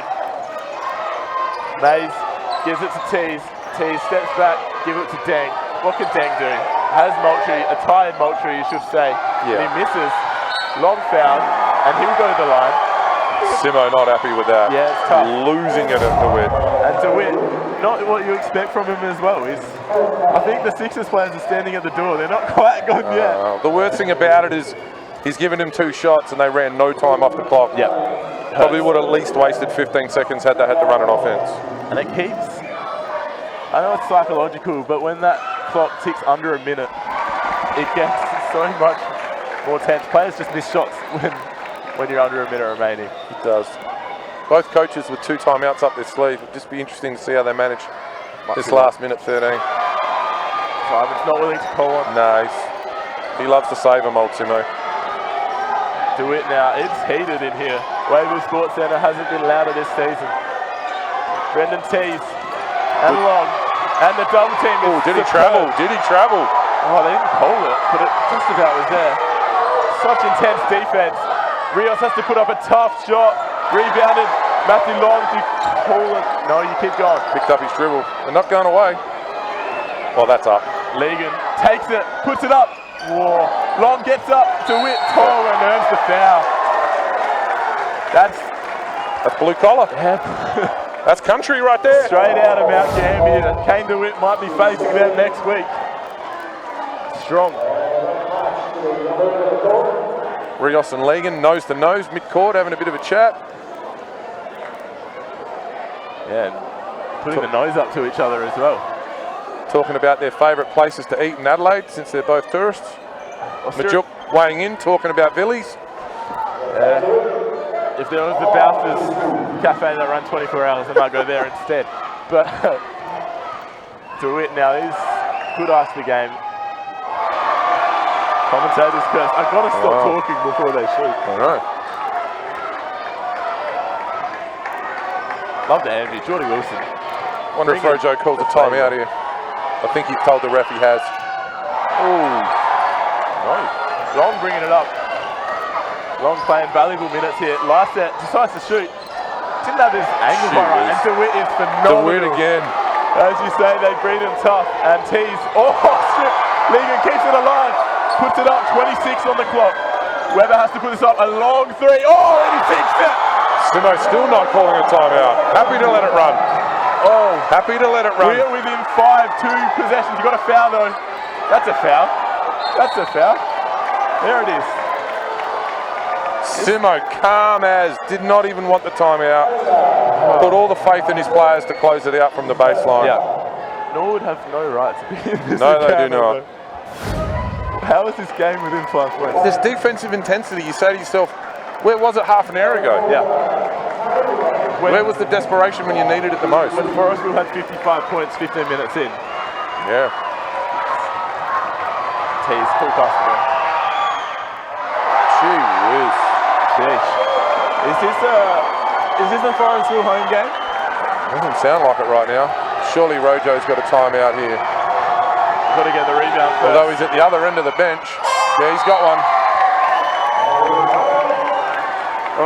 Mays gives it to Tees. Tees steps back, give it to Deng. What can Deng do? Has Moultrie, a tired Moultrie you should say. Yeah. And he misses. Long foul, and he'll go to the line. Simo not happy with that. Yeah, it's tough. Losing it at DeWitt. And DeWitt, not what you expect from him as well. I think the Sixers players are standing at the door. They're not quite gone yet. The worst thing about it is he's given him 2 shots and they ran no time off the clock. Yep. Probably would have at least wasted 15 seconds had they had to run an offense. And it keeps, I know it's psychological, but when that clock ticks under a minute, it gets so much more tense. Players just miss shots when you're under a minute remaining. It does. Both coaches with 2 timeouts up their sleeve. It'll just be interesting to see how they manage This last minute 13. Simon's not willing to call on. No, he loves to save them, old Simo. Do it now. It's heated in here. Wavell Sports Centre hasn't been louder this season. Brendan tees and Long. And the double team is did he travel? Did he travel? Oh, they didn't call it, but it just about was there. Such intense defense. Rios has to put up a tough shot. Rebounded. Matthew Long, do you call it? No, you keep going. Picked up his dribble. They're not going away. Well, that's up. Legan takes it, puts it up. Whoa. Long gets up to Witt, and earns the foul. That's blue collar. Yeah. That's country right there. Straight out of Mount Gambier. Kane DeWitt might be facing them next week. Strong. Rios and Legan nose to nose, mid-court, having a bit of a chat. Yeah, putting the nose up to each other as well. Talking about their favourite places to eat in Adelaide, since they're both tourists. Majuk weighing in, talking about Villies. If there was the Balfour's cafe that ran 24 hours, I might go there instead. But DeWitt now could ice the game. Commentators curse. I've got to stop talking before they shoot. I know. Love the envy. Jordy Wilson. Wonder if Rojo calls a timeout here. I think he's told the ref he has. Oh, no. Long bringing it up. Long playing valuable minutes here. Lyset decides to shoot. Didn't have his angle right. And DeWitt is phenomenal. DeWitt again. As you say, they breed him tough. And tees. Oh, shit. Legan keeps it alive. Puts it up. 26 on the clock. Weber has to put this up. A long three. Oh, and he takes it. Simo still not calling a timeout. Happy to let it run. Oh, happy to let it run. We're within 5-2 possessions. You got a foul though. That's a foul. That's a foul. There it is. Simo, calm as, did not even want the timeout. Put all the faith in his players to close it out from the baseline. Yeah. Norwood have no right to be in this. No, they do not. Though. How is this game within 5 points? There's defensive intensity. You say to yourself, where was it half an hour ago? Yeah. Where was the desperation when you needed it the most? When Forestville had 55 points 15 minutes in. Yeah. Tease, cool customer. Gee whiz. Sheesh. Is this a Forestville home game? Doesn't sound like it right now. Surely Rojo's got a timeout here. Got to get the rebound first. Although he's at the other end of the bench. Yeah, he's got one.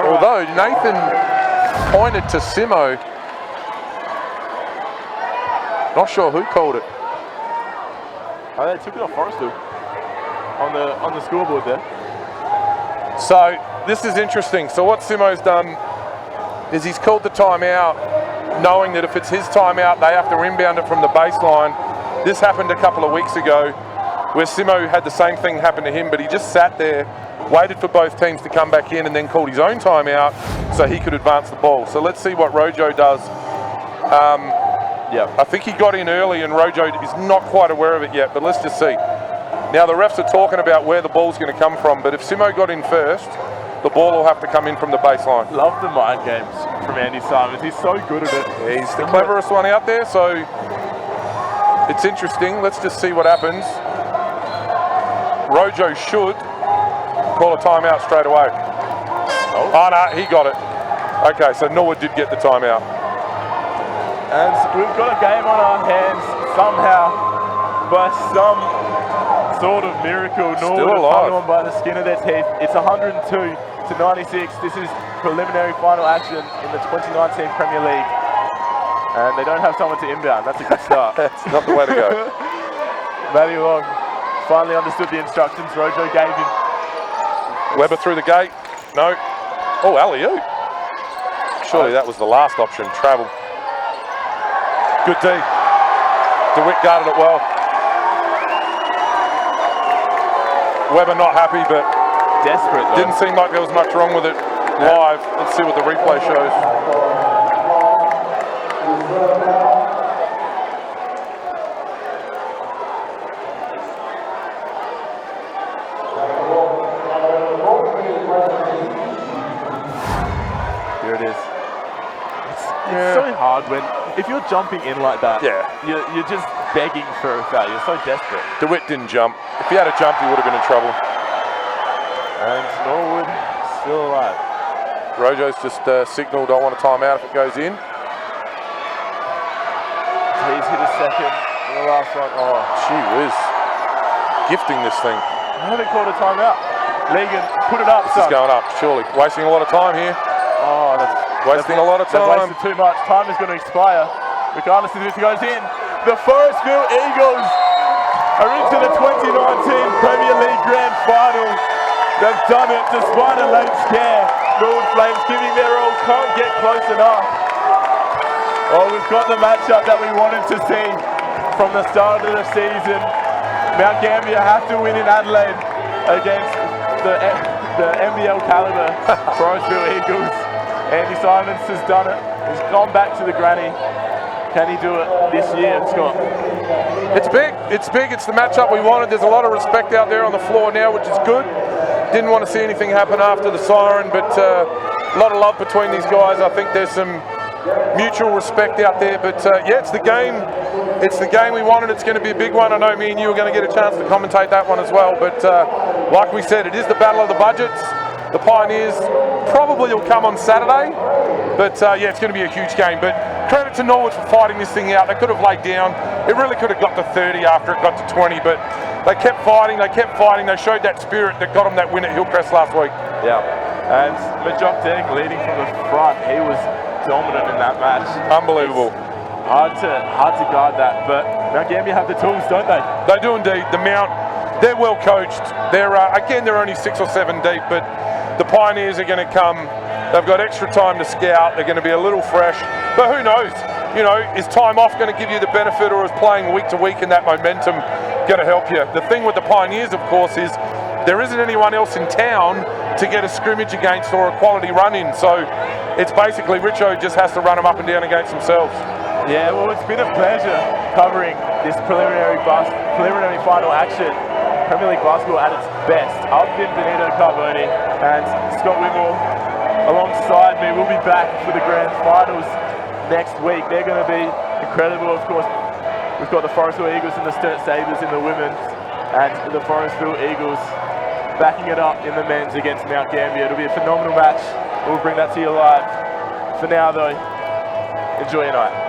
Although Nathan pointed to Simo. Not sure who called it. Oh, they took it off Forestville on the scoreboard there. So this is interesting. So what Simo's done is he's called the timeout, knowing that if it's his timeout, they have to inbound it from the baseline. This happened a couple of weeks ago where Simo had the same thing happen to him, but he just sat there, waited for both teams to come back in and then called his own timeout so he could advance the ball. So let's see what Rojo does. I think he got in early and Rojo is not quite aware of it yet, but let's just see. Now the refs are talking about where the ball's going to come from, but if Simo got in first, the ball will have to come in from the baseline. Love the mind games from Andy Simons. He's so good at it. Yeah, he's the cleverest one out there, so it's interesting. Let's just see what happens. Rojo should call a timeout straight away. Oh no, he got it. Okay, so Norwood did get the timeout. And we've got a game on our hands somehow, by some sort of miracle. Norwood have hung on by the skin of their teeth. It's 102-96. This is preliminary final action in the 2019 Premier League. And they don't have someone to inbound. That's a good start. That's not the way to go. Matthew Long finally understood the instructions Rojo gave him. Weber through the gate. No. Oh, alley-oop. Surely that was the last option. Travel. Good D. DeWitt guarded it well. Weber not happy, but desperate though. Didn't seem like there was much wrong with it live. Let's see what the replay shows. Here it is. It's so hard when if you're jumping in like that, Yeah. you're just begging for a foul. You're so desperate. DeWitt didn't jump. If he had a jump, he would have been in trouble. And Norwood still alive. Rojo's just signalled, I want a timeout if it goes in. He's hit a second in the last one. Oh, Gee whiz. Gifting this thing. I haven't called a timeout. Legan, put it up, This is son. going up, surely. Wasting a lot of time here. Oh, Wasting a lot of they've time. wasted too much. Time is going to expire, regardless if this goes in. The Forestville Eagles are into the 2019 Premier League Grand Final. They've done it despite a late scare. Norwood Flames giving their all, can't get close enough. Oh, we've got the matchup that we wanted to see from the start of the season. Mount Gambier have to win in Adelaide against the NBL caliber Forestville Eagles. Andy Simons has done it. He's gone back to the granny. Can he do it this year, Scott? It's big. It's big. It's the matchup we wanted. There's a lot of respect out there on the floor now, which is good. Didn't want to see anything happen after the siren, but a lot of love between these guys. I think there's some mutual respect out there. But yeah, it's the game. It's the game we wanted. It's going to be a big one. I know me and you are going to get a chance to commentate that one as well. But like we said, it is the battle of the budgets. The Pioneers probably will come on Saturday. But yeah, it's going to be a huge game. But credit to Norwood for fighting this thing out. They could have laid down. It really could have got to 30 after it got to 20. But they kept fighting. They kept fighting. They showed that spirit that got them that win at Hillcrest last week. Yeah. And Majok Deng leading from the front. He was dominant in that match. Unbelievable. Hard to guard that, but Mount Gambier have the tools, don't they? They do indeed. The Mount, they're well coached. They're again, they're only 6 or 7 deep, but the Pioneers are going to come. They've got extra time to scout. They're going to be a little fresh, but who knows? You know, is time off going to give you the benefit, or is playing week to week and that momentum going to help you? The thing with the Pioneers, of course, is there isn't anyone else in town to get a scrimmage against or a quality run in. So it's basically Richo just has to run them up and down against themselves. Yeah, well, it's been a pleasure covering this preliminary final action. Premier League basketball at its best. I've been Benito Carboni and Scott Whitmore alongside me. We'll be back for the grand finals next week. They're going to be incredible. Of course, we've got the Forestville Eagles and the Sturt Sabres in the women's, and the Forestville Eagles backing it up in the men's against Mount Gambier. It'll be a phenomenal match. We'll bring that to you live. For now, though, enjoy your night.